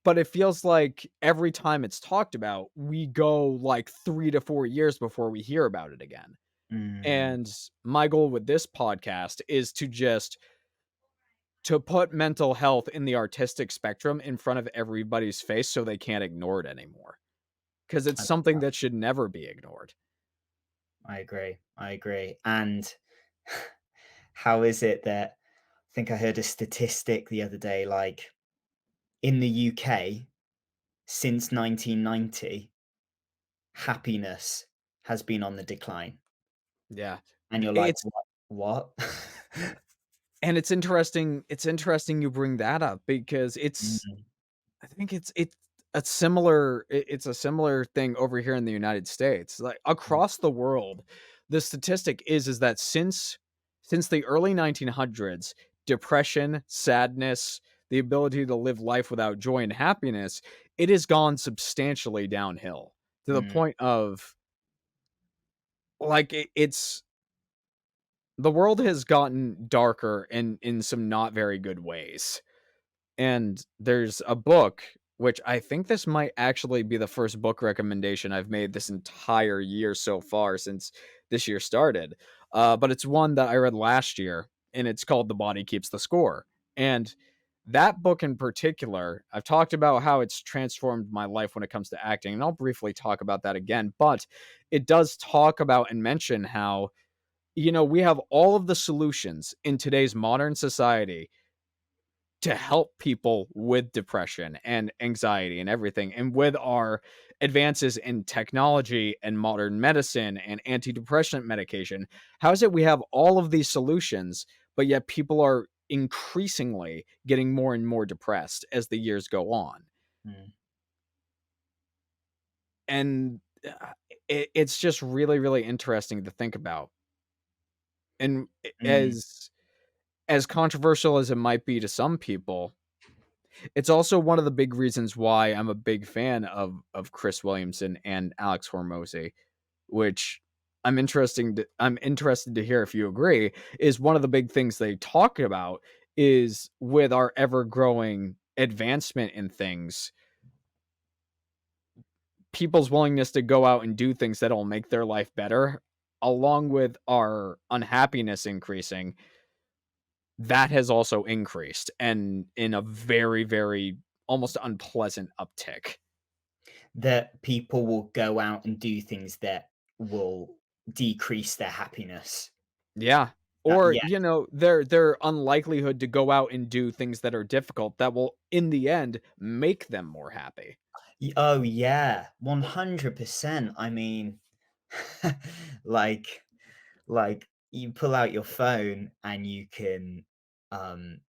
but it feels like every time it's talked about, we go like 3 to 4 years before we hear about it again. mm. And my goal with this podcast is to put mental health in the artistic spectrum in front of everybody's face so they can't ignore it anymore. Because it's I something that should never be ignored. I agree. I agree. And how is it that I think I heard a statistic the other day, like in the UK since 1990, happiness has been on the decline. Yeah. And you're like, It's what? What? and it's interesting you bring that up because Mm, I think it's a similar thing over here in the United States. Like mm, across the world, the statistic is that since the early 1900s, depression, sadness, the ability to live life without joy and happiness, it has gone substantially downhill to the mm, point of like it's the world has gotten darker in some not very good ways. And there's a book, which I think this might actually be the first book recommendation I've made this entire year so far since this year started. But it's one that I read last year, and it's called The Body Keeps the Score. And that book in particular, I've talked about how it's transformed my life when it comes to acting, and I'll briefly talk about that again. But it does talk about and mention how, we have all of the solutions in today's modern society to help people with depression and anxiety and everything. And with our advances in technology and modern medicine and antidepressant medication, how is it we have all of these solutions, but yet people are increasingly getting more and more depressed as the years go on? mm, And it's just really, really interesting to think about. And mm. as controversial as it might be to some people, it's also one of the big reasons why I'm a big fan of Chris Williamson and Alex Hormozy, which I'm interested to hear if you agree, is one of the big things they talk about is with our ever-growing advancement in things, people's willingness to go out and do things that'll make their life better, along with our unhappiness increasing, that has also increased and in a very, very almost unpleasant uptick. That people will go out and do things that will decrease their happiness. Yeah. Or, Yeah. their unlikelihood to go out and do things that are difficult that will, in the end, make them more happy. Oh, yeah. 100%. I mean, like you pull out your phone and you can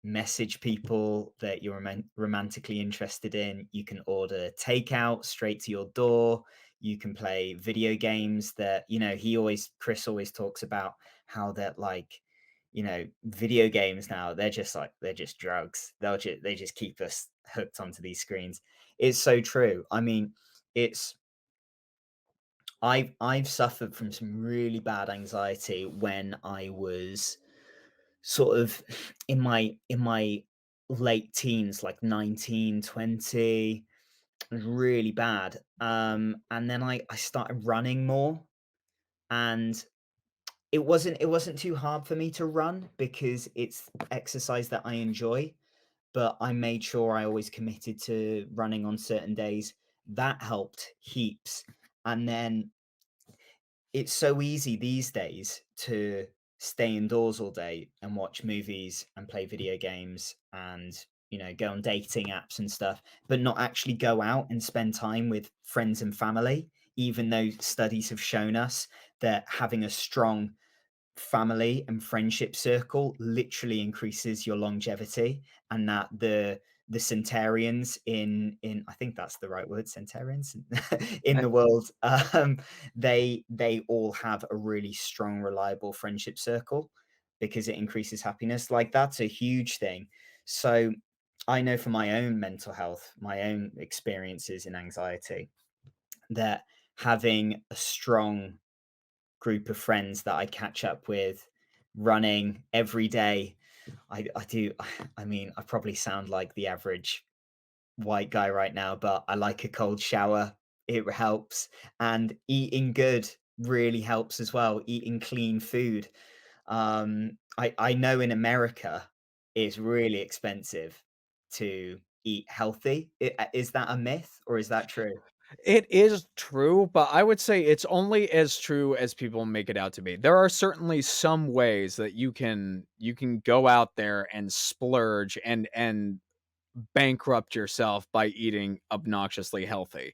message people that you're romantically interested in. You can order takeout straight to your door. You can play video games that, Chris always talks about how that, like, video games now, they're just drugs. They just keep us hooked onto these screens. It's so true. I mean, it's I've suffered from some really bad anxiety when I was sort of in my late teens, like 19, 20. It was really bad. And then I started running more, and it wasn't too hard for me to run because it's exercise that I enjoy, but I made sure I always committed to running on certain days. That helped heaps. And then it's so easy these days to stay indoors all day and watch movies and play video games and go on dating apps and stuff, but not actually go out and spend time with friends and family, even though studies have shown us that having a strong family and friendship circle literally increases your longevity, and that the centarians in I think that's the right word, centarians in Eh, the world, they all have a really strong, reliable friendship circle because it increases happiness. Like, that's a huge thing. So I know from my own mental health, my own experiences in anxiety, that having a strong group of friends that I catch up with running every day. I do. I mean, I probably sound like the average white guy right now, but I like a cold shower. It helps. And eating good really helps as well. Eating clean food. I know in America it's really expensive to eat healthy. Is that a myth or is that true? It is true, but I would say it's only as true as people make it out to be. There are certainly some ways that you can go out there and splurge and bankrupt yourself by eating obnoxiously healthy.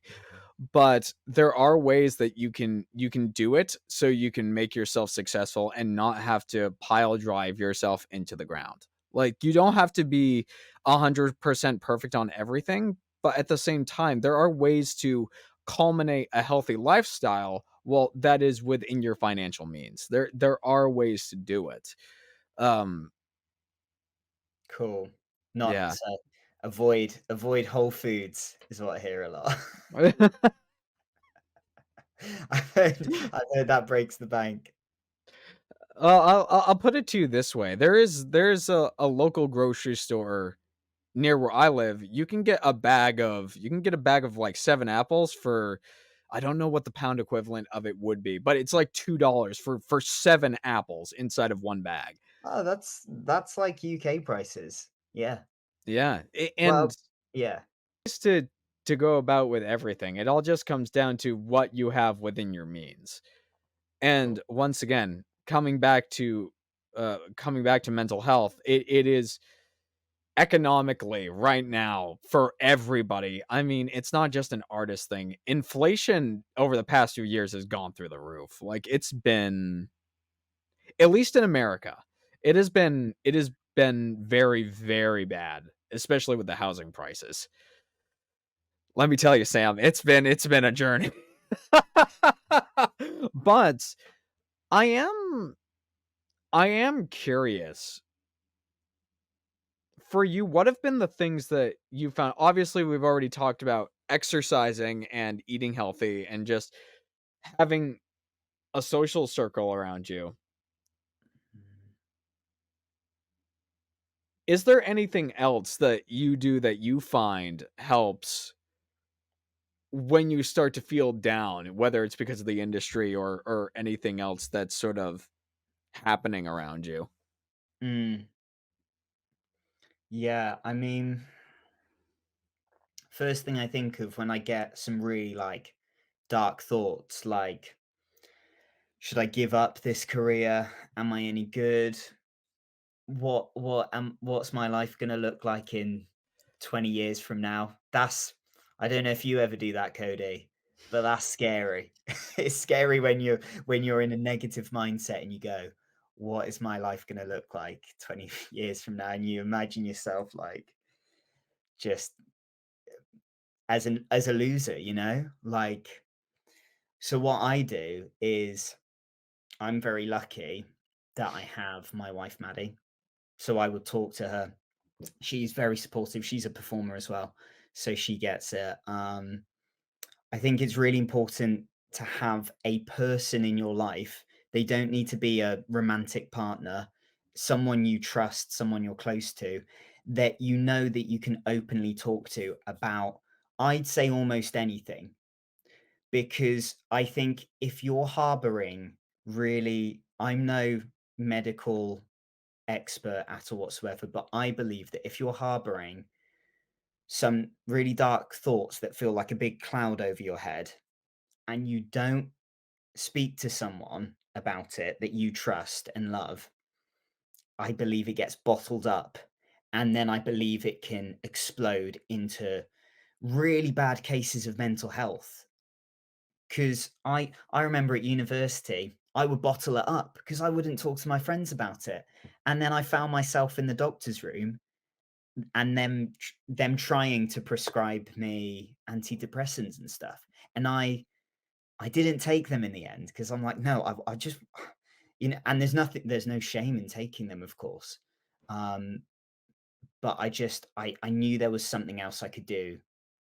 But there are ways that you can do it so you can make yourself successful and not have to pile drive yourself into the ground. Like, you don't have to be 100% perfect on everything, but at the same time there are ways to culminate a healthy lifestyle, well, that is within your financial means. There are ways to do it. um Cool. Not yeah. avoid Whole Foods is what I hear a lot. I've heard that breaks the bank. I'll put it to you this way. There's a local grocery store near where I live. You can get a bag of like 7 apples for, I don't know what the pound equivalent of it would be, but it's like $2 for 7 apples inside of one bag. Oh, that's like UK prices. Yeah. Yeah, Well, and yeah. just to go about with everything, it all just comes down to what you have within your means. Cool. And once again, coming back to mental health, it is economically right now for everybody. I mean, it's not just an artist thing. Inflation over the past few years has gone through the roof. Like, it's been, at least in America, it has been very, very bad, especially with the housing prices. Let me tell you, Sam, it's been a journey. But I am I am curious, for you, what have been the things that you found? Obviously, we've already talked about exercising and eating healthy and just having a social circle around you. Is there anything else that you do that you find helps when you start to feel down, whether it's because of the industry or anything else that's sort of happening around you? Mm, yeah, I mean, first thing I think of when I get some really, like, dark thoughts, like, should I give up this career? Am I any good? What's my life gonna look like in 20 years from now? That's I don't know if you ever do that, Cody, but that's scary. It's scary when you're in a negative mindset and you go, "What is my life gonna look like 20 years from now?" And you imagine yourself, like, just as a loser, you know? Like, so what I do is I'm very lucky that I have my wife, Maddie. So I would talk to her. She's very supportive. She's a performer as well, so she gets it. I think it's really important to have a person in your life. They don't need to be a romantic partner. someone you trust, someone you're close to, that you know that you can openly talk to about, I'd say, almost anything. Because I think if you're harboring really, I'm no medical expert at all whatsoever, but I believe that if you're harboring some really dark thoughts that feel like a big cloud over your head and you don't speak to someone about it that you trust and love, I believe it gets bottled up. And then I believe it can explode into really bad cases of mental health. Because I remember at university, I would bottle it up because I wouldn't talk to my friends about it. And then I found myself in the doctor's room and them trying to prescribe me antidepressants and stuff. And I didn't take them in the end because I'm like, no, I just, and there's no shame in taking them, of course. Um, but I knew there was something else I could do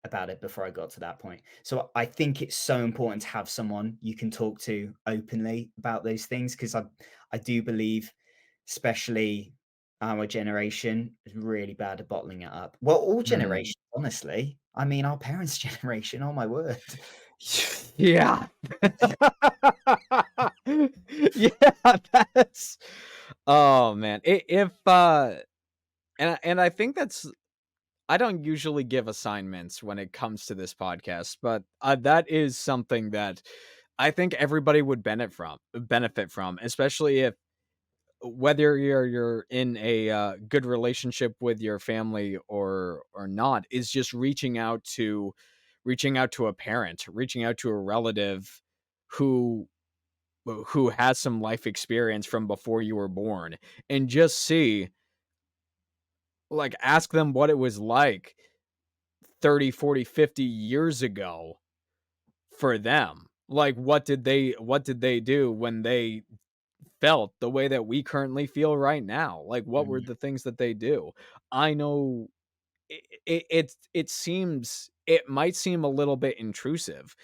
about it before I got to that point. So I think it's so important to have someone you can talk to openly about those things because I do believe, especially our generation, is really bad at bottling it up. Well, all Mm. generations, honestly. I mean, our parents' generation. Oh my word. Yeah. Yeah, that's oh man. If and I think that's I don't usually give assignments when it comes to this podcast, but that is something that I think everybody would benefit from, especially if whether you're in a good relationship with your family or not, is just reaching out to a parent, reaching out to a relative who who has some life experience from before you were born, and just see, like, ask them what it was like 30, 40, 50 years ago for them. Like, what did they do when they felt the way that we currently feel right now? Like, what were Mm, the things that they do? I know it seems, it might seem a little bit intrusive,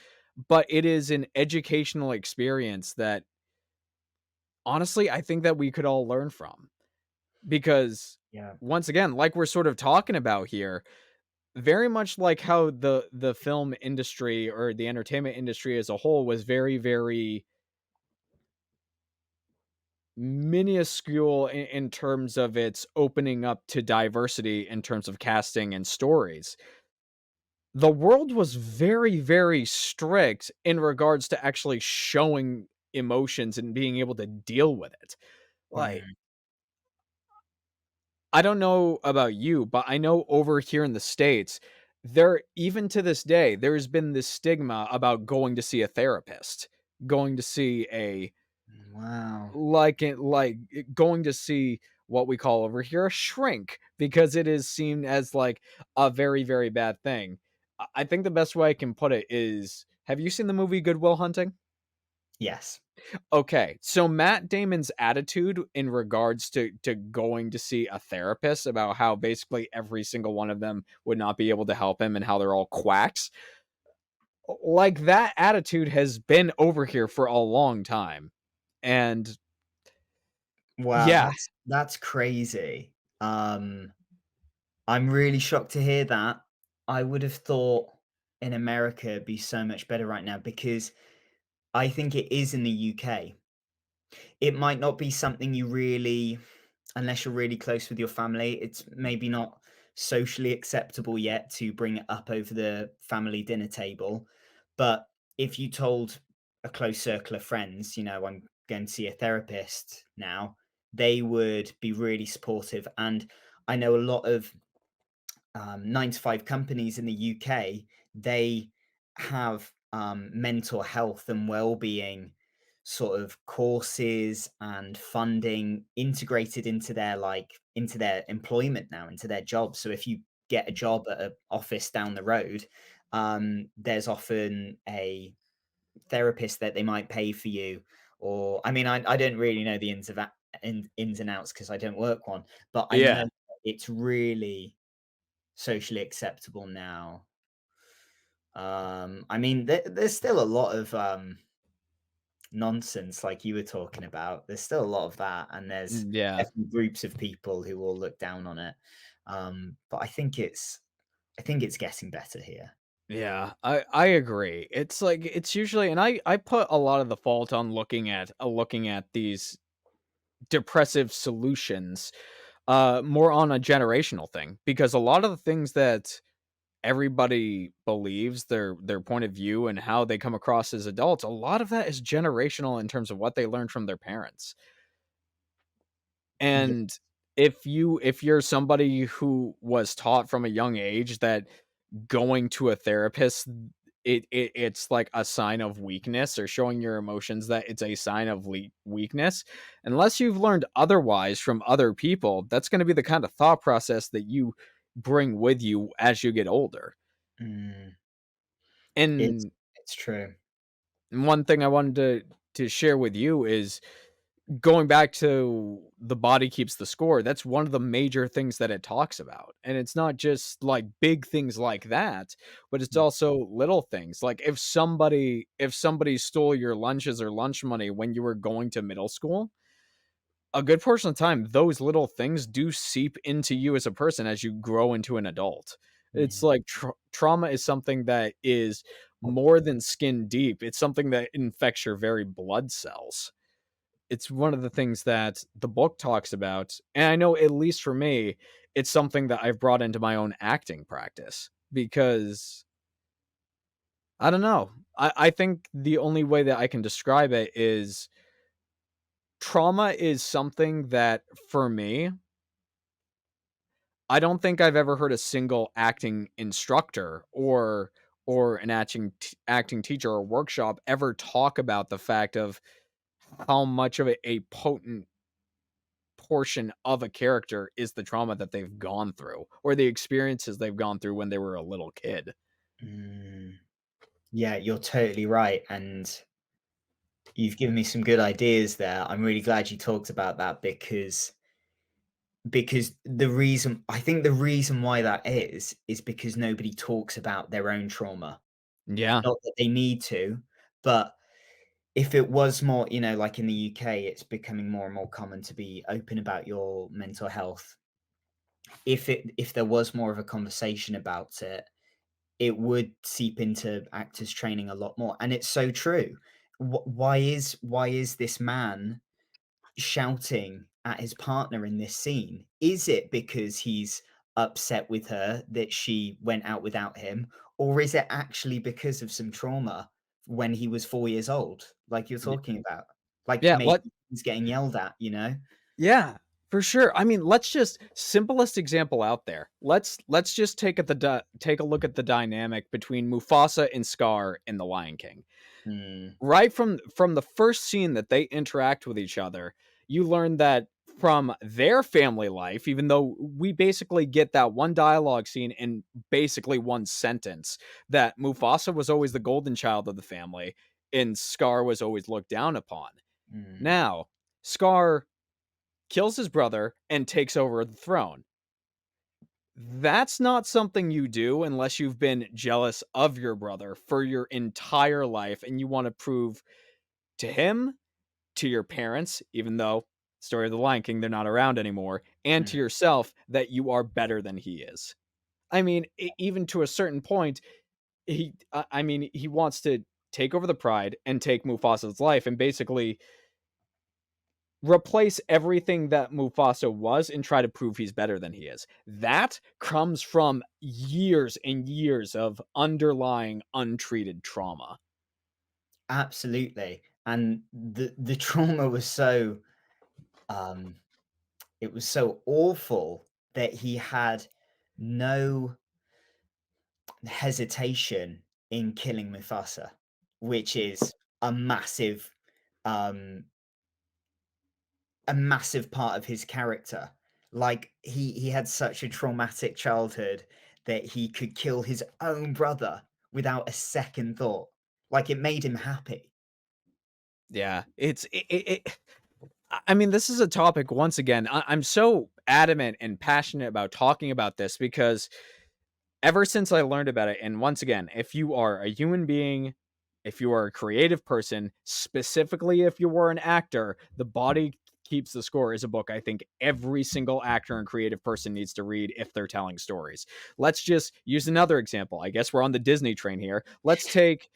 but it is an educational experience that honestly I think that we could all learn from, because yeah. once again, like we're sort of talking about here, very much like how the film industry or the entertainment industry as a whole was very, very minuscule in terms of its opening up to diversity in terms of casting and stories. The world was very, very strict in regards to actually showing emotions and being able to deal with it. Like, Mm, I don't know about you, but I know over here in the States, there, even to this day, there's been this stigma about going to see a therapist, going to see a wow. going to see what we call over here a shrink, because it is seen as like a very, very bad thing. I think the best way I can put it is, have you seen the movie Good Will Hunting? Yes. Okay, so Matt Damon's attitude in regards to going to see a therapist about how basically every single one of them would not be able to help him and how they're all quacks, like that attitude has been over here for a long time. And Wow, yeah, that's crazy. I'm really shocked to hear that. I would have thought in America it'd be so much better right now because I think it is in the UK. It might not be something you really, unless you're really close with your family, it's maybe not socially acceptable yet to bring it up over the family dinner table. But if you told a close circle of friends, I'm going to see a therapist now, they would be really supportive. And I know a lot of 9 to 5 companies in the UK, they have mental health and well-being sort of courses and funding integrated into their employment now, into their jobs. So if you get a job at an office down the road, there's often a therapist that they might pay for you. Or I mean, I don't really know the ins and outs because I don't work one, but I know yeah. it's really socially acceptable now. I mean, there's still a lot of nonsense like you were talking about. There's still a lot of that, and there's Yeah. definitely groups of people who all look down on it. But I think it's getting better here. Yeah, I agree. It's like it's usually, and I put a lot of the fault on looking at these depressive solutions more on a generational thing, because a lot of the things that everybody believes, their point of view and how they come across as adults, a lot of that is generational in terms of what they learned from their parents. Yeah. And if you're somebody who was taught from a young age that going to a therapist, it's like a sign of weakness, or showing your emotions that it's a sign of weakness, unless you've learned otherwise from other people, that's going to be the kind of thought process that you bring with you as you get older. Mm, it's And it's true. one thing I wanted to share with you is, going back to the body keeps the score, that's one of the major things that it talks about. And it's not just like big things like that, but it's Mm, also little things. Like if somebody stole your lunches or lunch money when you were going to middle school, a good portion of the time those little things do seep into you as a person as you grow into an adult. It's mm, like trauma is something that is more than skin deep. It's something that infects your very blood cells. It's one of the things that the book talks about, and I know, at least for me, it's something that I've brought into my own acting practice, because I don't know. I think the only way that I can describe it is, trauma is something that, for me, I don't think I've ever heard a single acting instructor or an acting teacher or workshop ever talk about the fact of how much of a potent portion of a character is the trauma that they've gone through, or the experiences they've gone through when they were a little kid. mm. Yeah, you're totally right, and you've given me some good ideas there. I'm really glad you talked about that because the reason why that is because nobody talks about their own trauma. Yeah. Not that they need to, but if it was more, like in the UK, it's becoming more and more common to be open about your mental health. If there was more of a conversation about it, it would seep into actors training a lot more. And it's so true. Why is this man shouting at his partner in this scene? Is it because he's upset with her that she went out without him? Or is it actually because of some trauma when he was 4 years old, like you're Y- talking about? Like Yeah. maybe he's getting yelled at? Yeah, for sure. I mean, let's just, simplest example out there. Let's just take a look at the dynamic between Mufasa and Scar in The Lion King. Mm, Right from the first scene that they interact with each other, you learn that from their family life, even though we basically get that one dialogue scene in basically one sentence, that Mufasa was always the golden child of the family and Scar was always looked down upon. mm, Now, Scar kills his brother and takes over the throne. That's not something you do unless you've been jealous of your brother for your entire life and you want to prove to him, to your parents, even though, story of the Lion King, they're not around anymore, and mm, to yourself, that you are better than he is. I mean, even to a certain point, I mean, he wants to take over the pride and take Mufasa's life and basically replace everything that Mufasa was and try to prove he's better than he is. That comes from years and years of underlying untreated trauma. absolutely. And the trauma was um it was so awful that he had no hesitation in killing Mufasa, which is a massive, um, a massive part of his character. Like he had such a traumatic childhood that he could kill his own brother without a second thought. Like it made him happy. Yeah, I mean, this is a topic, once again, I'm so adamant and passionate about talking about this because ever since I learned about it, and once again, if you are a human being If you are a creative person, specifically if you were an actor, The Body Keeps the Score is a book I think every single actor and creative person needs to read if they're telling stories. Let's just use another example. I guess we're on the Disney train here. Let's take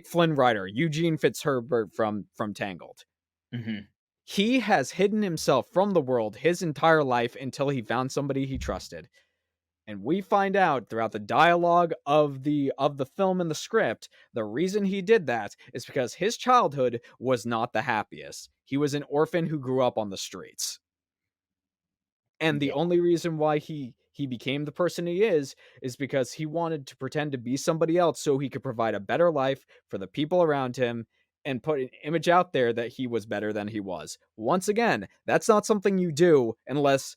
Flynn Rider, Eugene Fitzherbert from Tangled. Hmm. He has hidden himself from the world his entire life until he found somebody he trusted. And we find out throughout the dialogue of the film and the script, the reason he did that is because his childhood was not the happiest. He was an orphan who grew up on the streets. And the Yeah. only reason why he became the person he is because he wanted to pretend to be somebody else so he could provide a better life for the people around him and put an image out there that he was better than he was. Once again, that's not something you do unless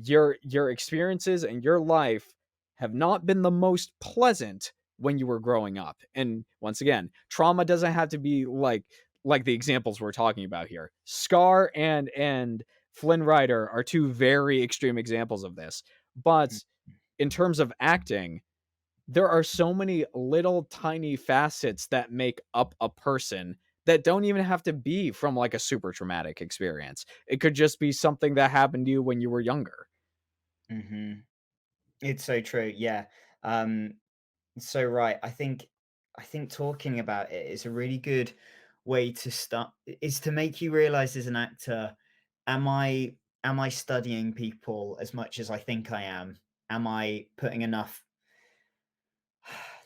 your experiences and your life have not been the most pleasant when you were growing up. And once again, trauma doesn't have to be like the examples we're talking about here. Scar and Flynn Rider are two very extreme examples of this. But in terms of acting, there are so many little tiny facets that make up a person that don't even have to be from like a super traumatic experience. It could just be something that happened to you when you were younger. Hmm. It's so true. Yeah. Um, so right. I think talking about it is a really good way to start, is to make you realize as an actor, am I am I studying people as much as I think I am? Am I putting enough,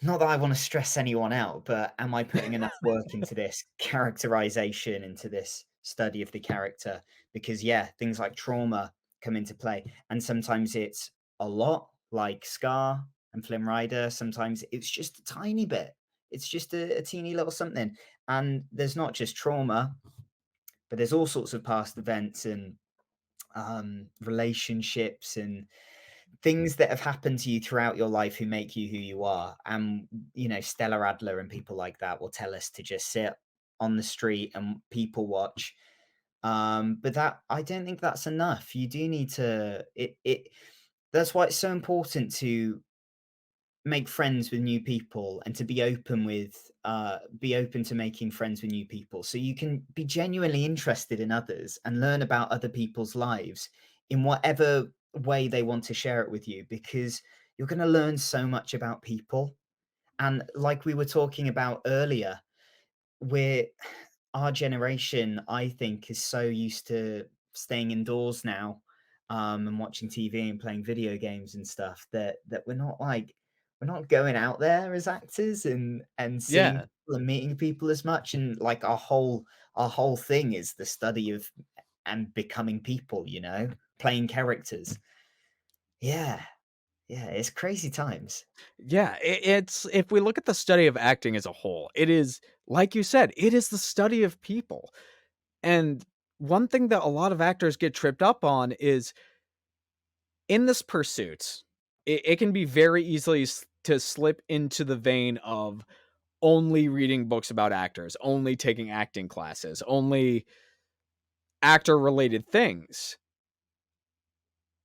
not that I want to stress anyone out, but am I putting enough work into this characterization, into this study of the character? Because yeah, things like trauma come into play. And sometimes it's a lot, like Scar and Flynn Rider. Sometimes it's just a tiny bit. It's just a teeny little something. And there's not just trauma, but there's all sorts of past events and relationships and things that have happened to you throughout your life who make you who you are. And, Stella Adler and people like that will tell us to just sit on the street and people watch. But that, I don't think that's enough. You do need to, that's why it's so important to make friends with new people and to be open to making friends with new people so you can be genuinely interested in others and learn about other people's lives in whatever way they want to share it with you, because you're going to learn so much about people. And like we were talking about earlier, we're our generation, I think, is so used to staying indoors now, and watching TV and playing video games and stuff, that we're not going out there as actors and seeing Yeah. people and meeting people as much. And like our whole thing is the study of and becoming people, playing characters. Yeah, yeah, it's crazy times. Yeah, it's if we look at the study of acting as a whole, it is like you said, it is the study of people. And one thing that a lot of actors get tripped up on is in this pursuit, it can be very easily to slip into the vein of only reading books about actors, only taking acting classes, only actor related things.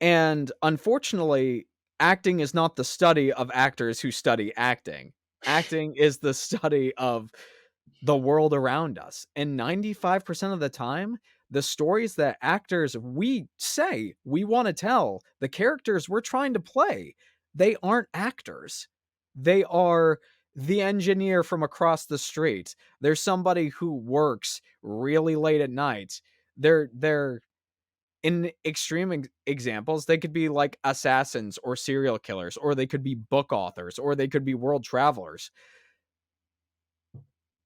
And unfortunately, acting is not the study of actors who study acting. Acting is the study of the world around us. And 95% of the time, the stories that actors we say we want to tell, the characters we're trying to play, they aren't actors. They are the engineer from across the street. They're somebody who works really late at night. They're in extreme examples, they could be like assassins or serial killers, or they could be book authors, or they could be world travelers.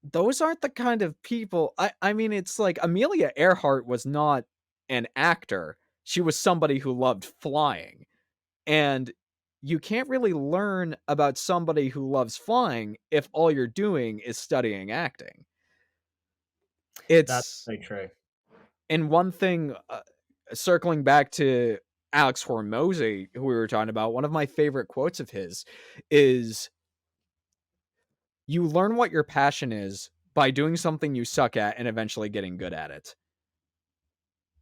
Those aren't the kind of people. I mean, it's like Amelia Earhart was not an actor. She was somebody who loved flying. And you can't really learn about somebody who loves flying if all you're doing is studying acting. That's It's so true. and one thing circling back to Alex Hormozy, who we were talking about, one of my favorite quotes of his is you learn what your passion is by doing something you suck at and eventually getting good at it.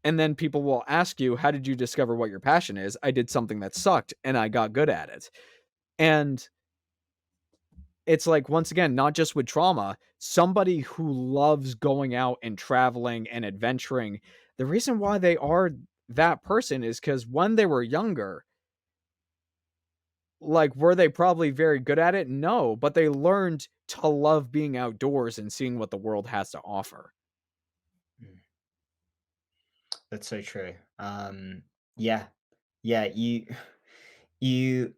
And then people will ask you, how did you discover what your passion is? I did something that sucked and I got good at it. And it's like, once again, not just with trauma, somebody who loves going out and traveling and adventuring, the reason why they are that person is because when they were younger, like, were they probably very good at it? No, but they learned to love being outdoors and seeing what the world has to offer. Mm, that's so true. Yeah, yeah. You you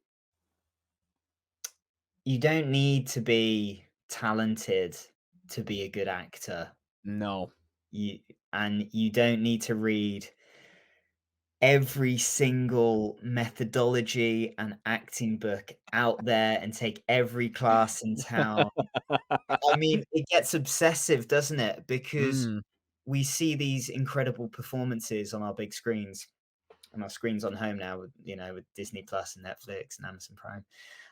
don't need to be talented to be a good actor. No. You and you don't need to read every single methodology and acting book out there and take every class in town. I mean, it gets obsessive, doesn't it? Because Mm. we see these incredible performances on our big screens, on our screens on home now with, with Disney Plus and Netflix and Amazon Prime.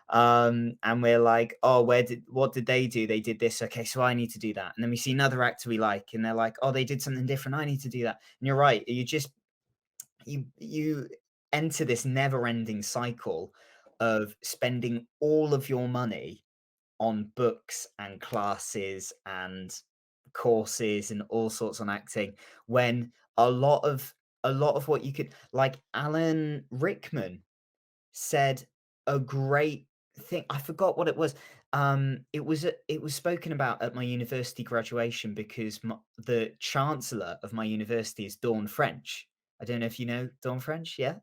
And we're like, oh, what did they do? They did this. Okay, so I need to do that. And then we see another actor we like, and they're like, oh, they did something different. I need to do that. And you're right. You enter this never-ending cycle of spending all of your money on books and classes and courses and all sorts on acting when a lot of what you could, like, Alan Rickman said a great thing. I forgot what it was. It was spoken about at my university graduation because the chancellor of my university is Dawn French. I don't know if you know Dawn French. Yeah.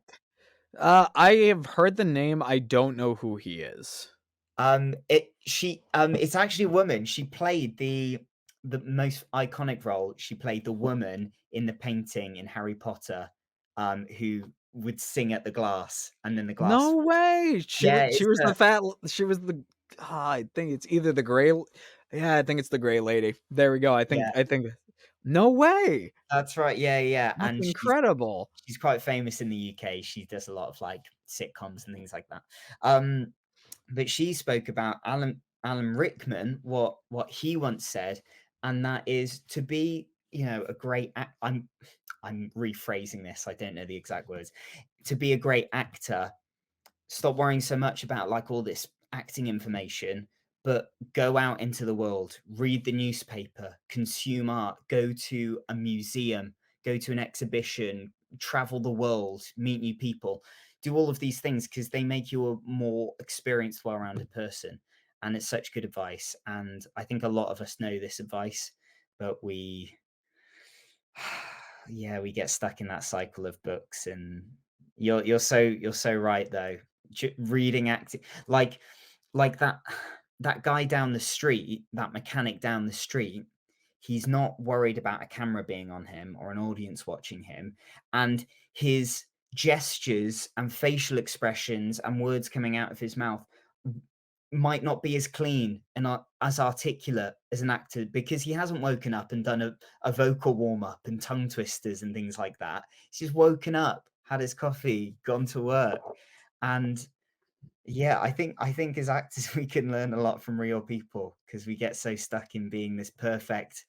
I have heard the name, I don't know who he is. It's actually a woman. She played the most iconic role. She played the woman in the painting in Harry Potter, who would sing at the glass, and then the glass. No way! Yeah, She it's was the fat l she was the I think it's either the gray l yeah, I think it's the gray lady. There we go, yeah, I think no way! that's right. Yeah, yeah, That's and incredible. she's quite famous in the UK. She does a lot of like sitcoms and things like that. Um, but she spoke about Alan Rickman, what he once said, and that is to be, a great I'm rephrasing this. I don't know the exact words. To be a great actor, stop worrying so much about like all this acting information, but go out into the world, read the newspaper, consume art, go to a museum, go to an exhibition, travel the world, meet new people, do all of these things because they make you a more experienced, well-rounded person. And it's such good advice. And I think a lot of us know this advice, but yeah, we get stuck in that cycle of books. And you're so right though. Reading, acting, like that guy down the street, that mechanic down the street, he's not worried about a camera being on him or an audience watching him, and his gestures and facial expressions and words coming out of his mouth might not be as clean and as articulate as an actor because he hasn't woken up and done a vocal warm up and tongue twisters and things like that. He's just woken up, had his coffee, gone to work. And yeah, I think as actors we can learn a lot from real people because we get so stuck in being this perfect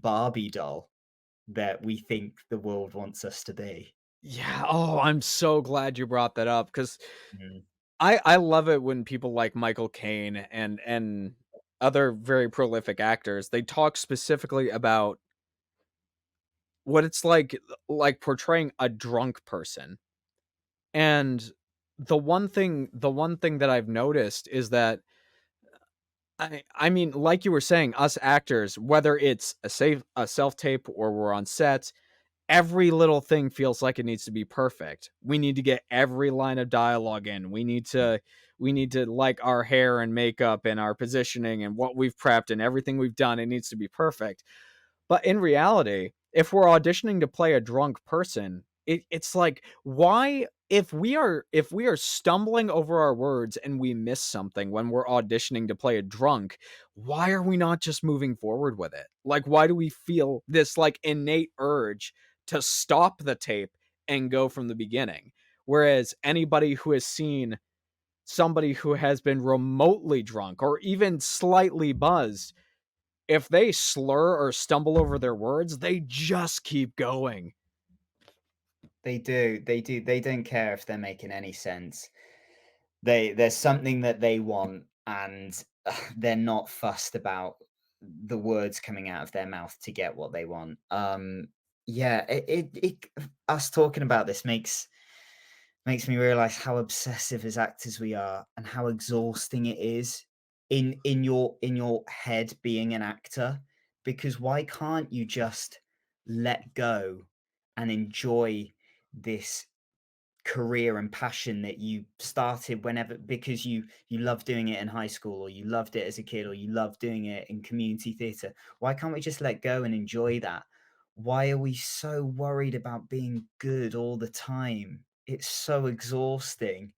Barbie doll that we think the world wants us to be. Yeah, oh, I'm so glad you brought that up because Mm. I love it when people like Michael Caine and other very prolific actors, they talk specifically about what it's like portraying a drunk person. And the one thing that I've noticed is that I mean, like you were saying, us actors, whether it's a self-tape or we're on set, every little thing feels like it needs to be perfect. We need to get every line of dialogue in. We need to like our hair and makeup and our positioning and what we've prepped and everything we've done, it needs to be perfect. But in reality, if we're auditioning to play a drunk person, it's like, why, if we are stumbling over our words and we miss something when we're auditioning to play a drunk, why are we not just moving forward with it? Like, why do we feel this like innate urge to stop the tape and go from the beginning? Whereas anybody who has seen somebody who has been remotely drunk or even slightly buzzed, if they slur or stumble over their words, they just keep going. They do. They do. They don't care if they're making any sense. There's something that they want, and they're not fussed about the words coming out of their mouth to get what they want. Yeah, us talking about this makes me realize how obsessive as actors we are and how exhausting it is in your head being an actor, because why can't you just let go and enjoy this career and passion that you started whenever, because you love doing it in high school, or you loved it as a kid, or you love doing it in community theater? Why can't we just let go and enjoy that? Why are we so worried about being good all the time? It's so exhausting.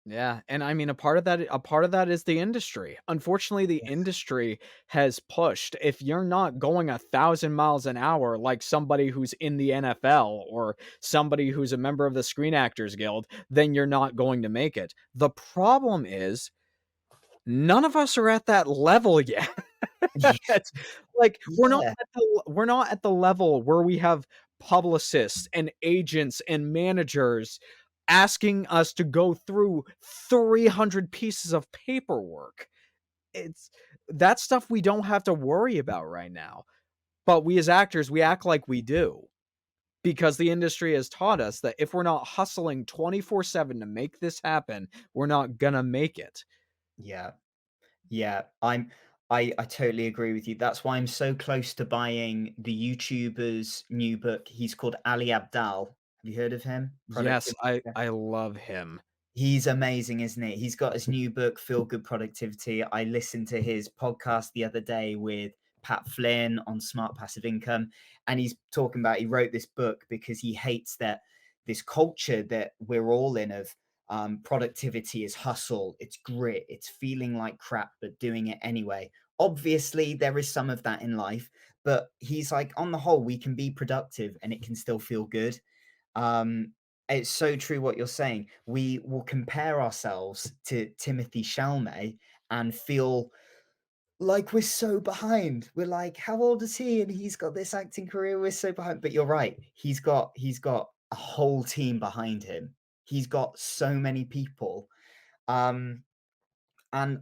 Yeah, and I mean a part of that is the industry. Unfortunately, the industry has pushed if you're not going 1,000 miles an hour like somebody who's in the NFL or somebody who's a member of the Screen Actors Guild, then you're not going to make it. The problem is none of us are at that level yet. It's like Yeah, we're not at the level where we have publicists and agents and managers asking us to go through 300 pieces of paperwork. It's that stuff we don't have to worry about right now. But we as actors, we act like we do because the industry has taught us that if we're not hustling 24/7 to make this happen, we're not gonna make it. yeah, yeah. I totally agree with you. That's why I'm so close to buying the YouTuber's new book. He's called Ali Abdal. Have you heard of him? Yes, Productivity. I love him. He's amazing, isn't he? He's got his new book, Feel Good Productivity. I listened to his podcast the other day with Pat Flynn on Smart Passive Income. And he's talking about, he wrote this book because he hates that this culture that we're all in of productivity is hustle, it's grit, it's feeling like crap, but doing it anyway. Obviously, there is some of that in life, but he's like, on the whole, we can be productive and it can still feel good. Um, it's so true what you're saying. We will compare ourselves to Timothy Chalamet and feel like we're so behind. We're like, how old is he? And he's got this acting career. We're so behind. But you're right. He's got a whole team behind him. He's got so many people. Um, and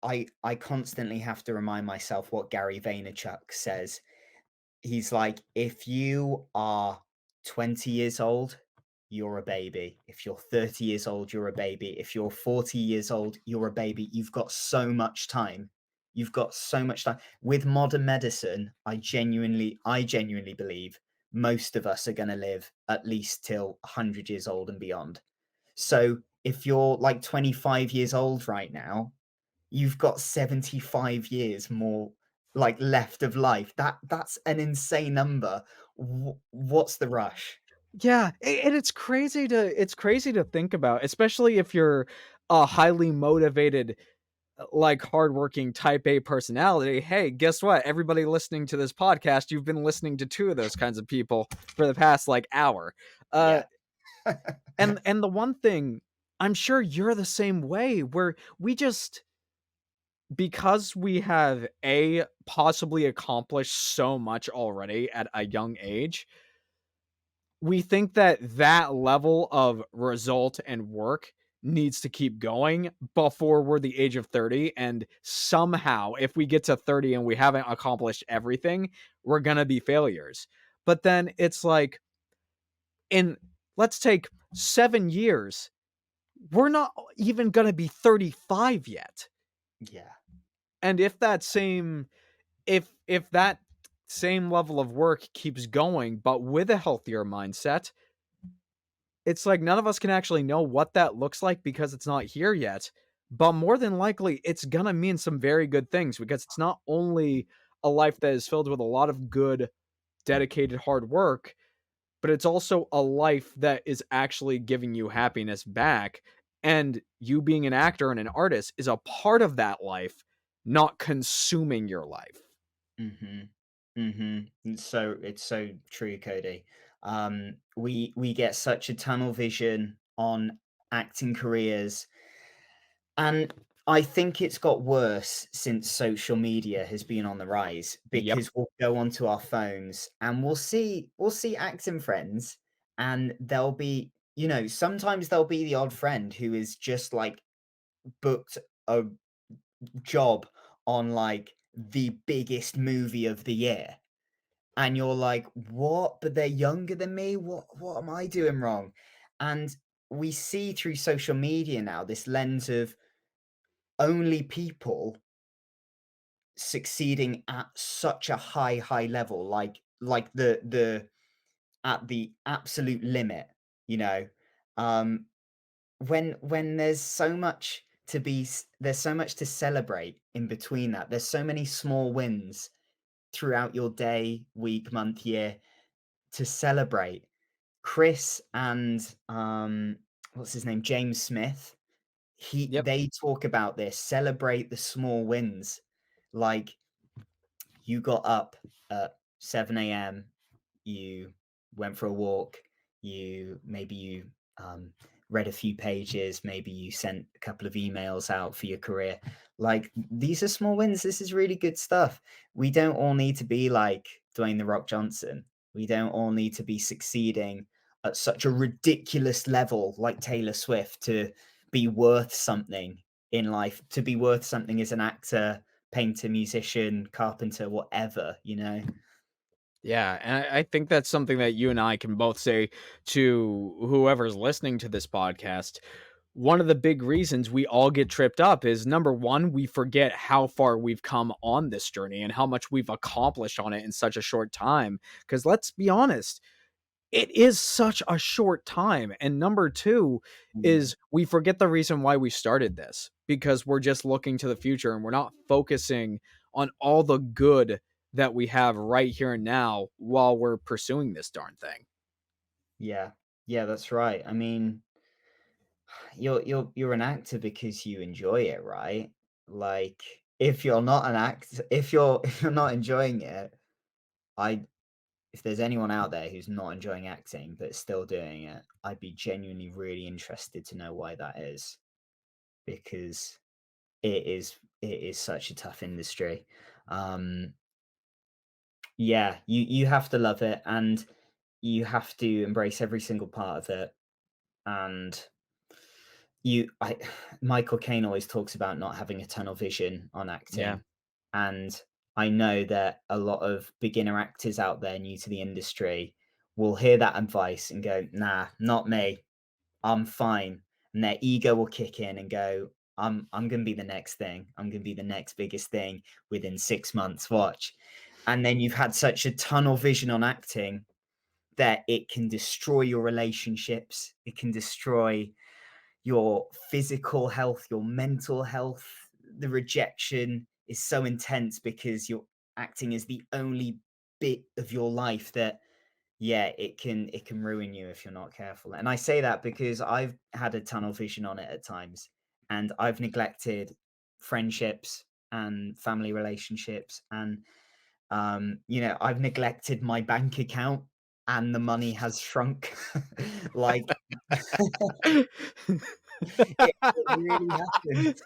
I constantly have to remind myself what Gary Vaynerchuk says. He's like, if you are 20 years old, you're a baby. If you're 30 years old, you're a baby. If you're 40 years old, you're a baby. You've got so much time. You've got so much time. With modern medicine, I genuinely believe most of us are going to live at least till 100 years old and beyond. So if you're like 25 years old right now, you've got 75 years more like left of life. That's an insane number. What's the rush? Yeah, and it's crazy to think about, especially if you're a highly motivated, like hardworking type A personality. Hey, guess what? Everybody listening to this podcast, you've been listening to two of those kinds of people for the past like hour. Uh, Yeah. and the one thing I'm sure you're the same way, where we just because we have possibly accomplished so much already at a young age, we think that that level of result and work needs to keep going before we're the age of 30, and somehow if we get to 30 and we haven't accomplished everything, we're going to be failures. But then it's like, in let's take 7 years, we're not even going to be 35 yet. Yeah. And if that same level of work keeps going but with a healthier mindset, it's like none of us can actually know what that looks like because it's not here yet. But more than likely, it's gonna mean some very good things because it's not only a life that is filled with a lot of good, dedicated hard work, but it's also a life that is actually giving you happiness back. And you being an actor and an artist is a part of that life, not consuming your life. Mhm. Mhm. It's so true, Cody. We get such a tunnel vision on acting careers. And I think it's got worse since social media has been on the rise, Yep. because we'll go onto our phones and we'll see acting friends, and there'll be, sometimes there'll be the odd friend who is just like booked a job on like the biggest movie of the year, and you're like, what? But they're younger than me. What am I doing wrong? And we see through social media now this lens of only people succeeding at such a high level, like the at the absolute limit, you know. Um, when there's so much to there's so much to celebrate in between that. There's so many small wins throughout your day, week, month, year to celebrate. Chris and what's his name? James Smith. Yep. They talk about this, celebrate the small wins. Like, you got up at 7 a.m., you went for a walk, you read a few pages, maybe you sent a couple of emails out for your career. Like, these are small wins. This is really good stuff. We don't all need to be like Dwayne the Rock Johnson. We don't all need to be succeeding at such a ridiculous level like Taylor Swift to be worth something in life, to be worth something as an actor, painter, musician, carpenter, whatever, you know? Yeah, and I think that's something that you and I can both say to whoever's listening to this podcast. One of the big reasons we all get tripped up is number one, we forget how far we've come on this journey and how much we've accomplished on it in such a short time. Because let's be honest, it is such a short time. And number two Mm. is we forget the reason why we started this because we're just looking to the future and we're not focusing on all the good that we have right here and now while we're pursuing this darn thing. Yeah. Yeah, that's right. I mean, you're an actor because you enjoy it, right? Like, if you're not an actor, if you're not enjoying it, I if there's anyone out there who's not enjoying acting but still doing it, I'd be genuinely really interested to know why that is, because it is such a tough industry. Um, yeah, you have to love it, and you have to embrace every single part of it. And you I Michael Caine always talks about not having a tunnel vision on Yeah. acting. And I know that a lot of beginner actors out there new to the industry will hear that advice and go, nah, not me. I'm fine. And their ego will kick in and go, I'm gonna be the next thing. I'm gonna be the next biggest thing within 6 months. Watch. And then you've had such a tunnel vision on acting that it can destroy your relationships. It can destroy your physical health, your mental health. The rejection is so intense because your acting is the only bit of your life that, yeah, it can ruin you if you're not careful. And I say that because I've had a tunnel vision on it at times, and I've neglected friendships and family relationships, and I've neglected my bank account, and the money has shrunk. Like, it really happened.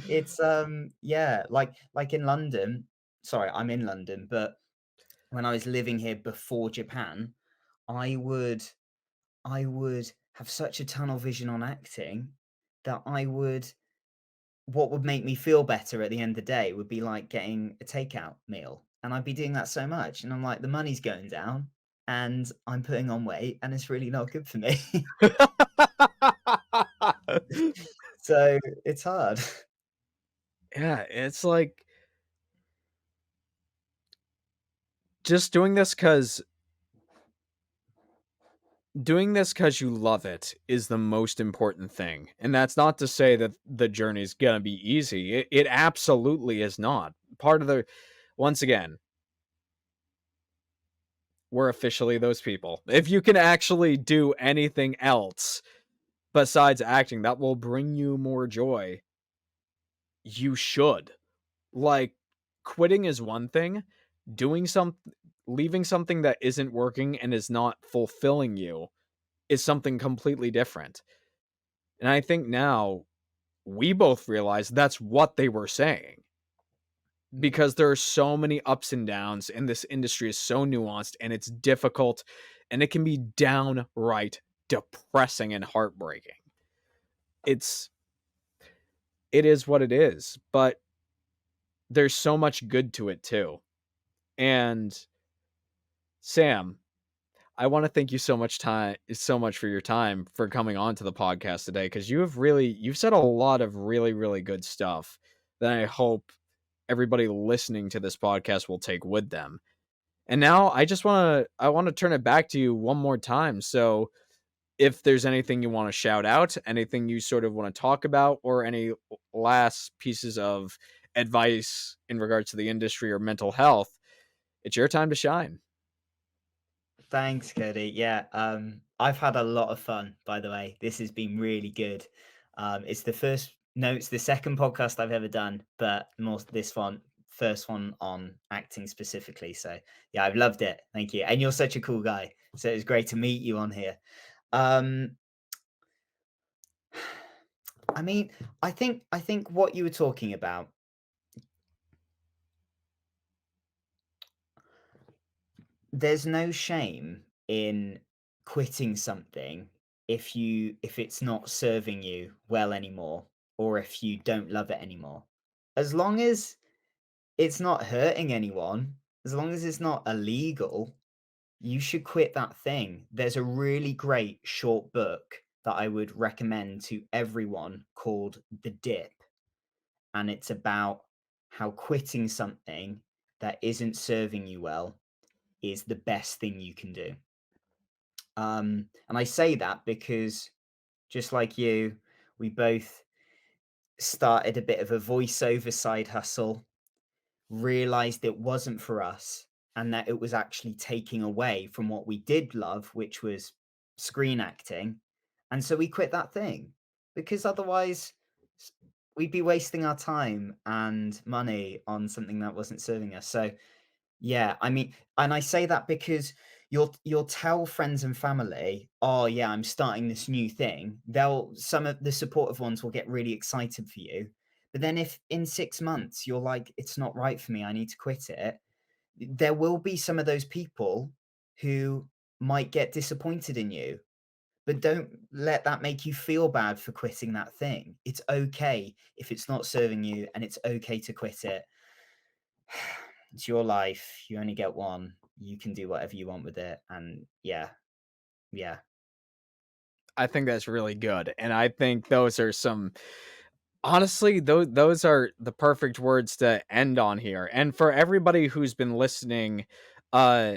It's yeah, like in London. Sorry, I'm in London, but when I was living here before Japan, I would I would have such a tunnel vision on acting that what would make me feel better at the end of the day would be like getting a takeout meal. And I'd be doing that so much. And I'm like, the money's going down and I'm putting on weight and it's really not good for me. So it's hard. Yeah, it's like just doing this cuz you love it is the most important thing. And that's not to say that the journey's going to be easy. It absolutely is not. Part of the once again, we're officially those people. If you can actually do anything else besides acting that will bring you more joy, you should. Like, quitting is one thing, doing some leaving something that isn't working and is not fulfilling you is something completely different. And I think now we both realize that's what they were saying because there are so many ups and downs and this industry is so nuanced and it's difficult and it can be downright depressing and heartbreaking. It's it is what it is, but there's so much good to it too. And Sam, I want to thank you so much for your time for coming on to the podcast today, because you've said a lot of really, really good stuff that I hope everybody listening to this podcast will take with them. And now I want to turn it back to you one more time. So if there's anything you want to shout out, anything you sort of want to talk about, or any last pieces of advice in regards to the industry or mental health, it's your time to shine. Thanks, Cody. Yeah, I've had a lot of fun, by the way. This has been really good. It's it's the second podcast I've ever done, but first one on acting specifically. So yeah, I've loved it. Thank you. And you're such a cool guy. So it was great to meet you on here. Um, I mean, I think what you were talking about, there's no shame in quitting something if it's not serving you well anymore, or if you don't love it anymore. As long as it's not hurting anyone, as long as it's not illegal, you should quit that thing. There's a really great short book that I would recommend to everyone called The Dip, and it's about how quitting something that isn't serving you well is the best thing you can do. And I say that because, just like you, we both started a bit of a voiceover side hustle, realized it wasn't for us, and that it was actually taking away from what we did love, which was screen acting. And so we quit that thing, because otherwise we'd be wasting our time and money on something that wasn't serving us. So yeah, I mean, and I say that because you'll tell friends and family, "Oh yeah, I'm starting this new thing." Some of the supportive ones will get really excited for you. But then if in 6 months you're like, "It's not right for me, I need to quit it," there will be some of those people who might get disappointed in you. But don't let that make you feel bad for quitting that thing. It's okay if it's not serving you, and it's okay to quit it. It's your life. You only get one. You can do whatever you want with it. And yeah, yeah. I think that's really good. And I think those are some honestly, those are the perfect words to end on here. And for everybody who's been listening, uh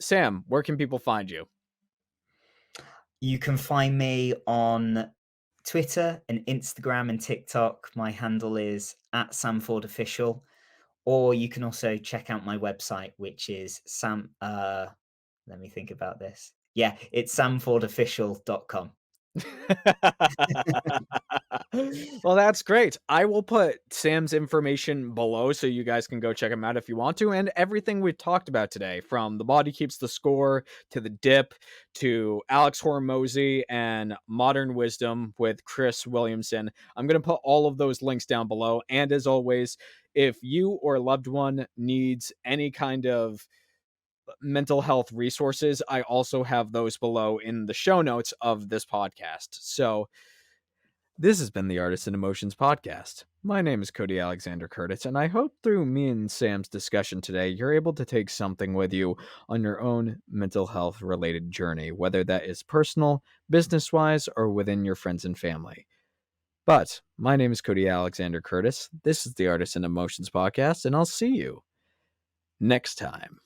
Sam, where can people find you? You can find me on Twitter and Instagram and TikTok. My handle is at SamfordOfficial. Or you can also check out my website, which is let me think about this. Yeah, it's samfordofficial.com. Well, that's great. I will put Sam's information below so you guys can go check him out if you want to. And everything we've talked about today, from The Body Keeps the Score to The Dip to Alex Hormozy and Modern Wisdom with Chris Williamson, I'm going to put all of those links down below. And as always, if you or a loved one needs any kind of mental health resources, I also have those below in the show notes of this podcast. So this has been the Artists and Emotions podcast. My name is Cody Alexander Curtis, and I hope through me and Sam's discussion today, you're able to take something with you on your own mental health related journey, whether that is personal, business wise, or within your friends and family. But my name is Cody Alexander Curtis. This is the Artists and Emotions podcast, and I'll see you next time.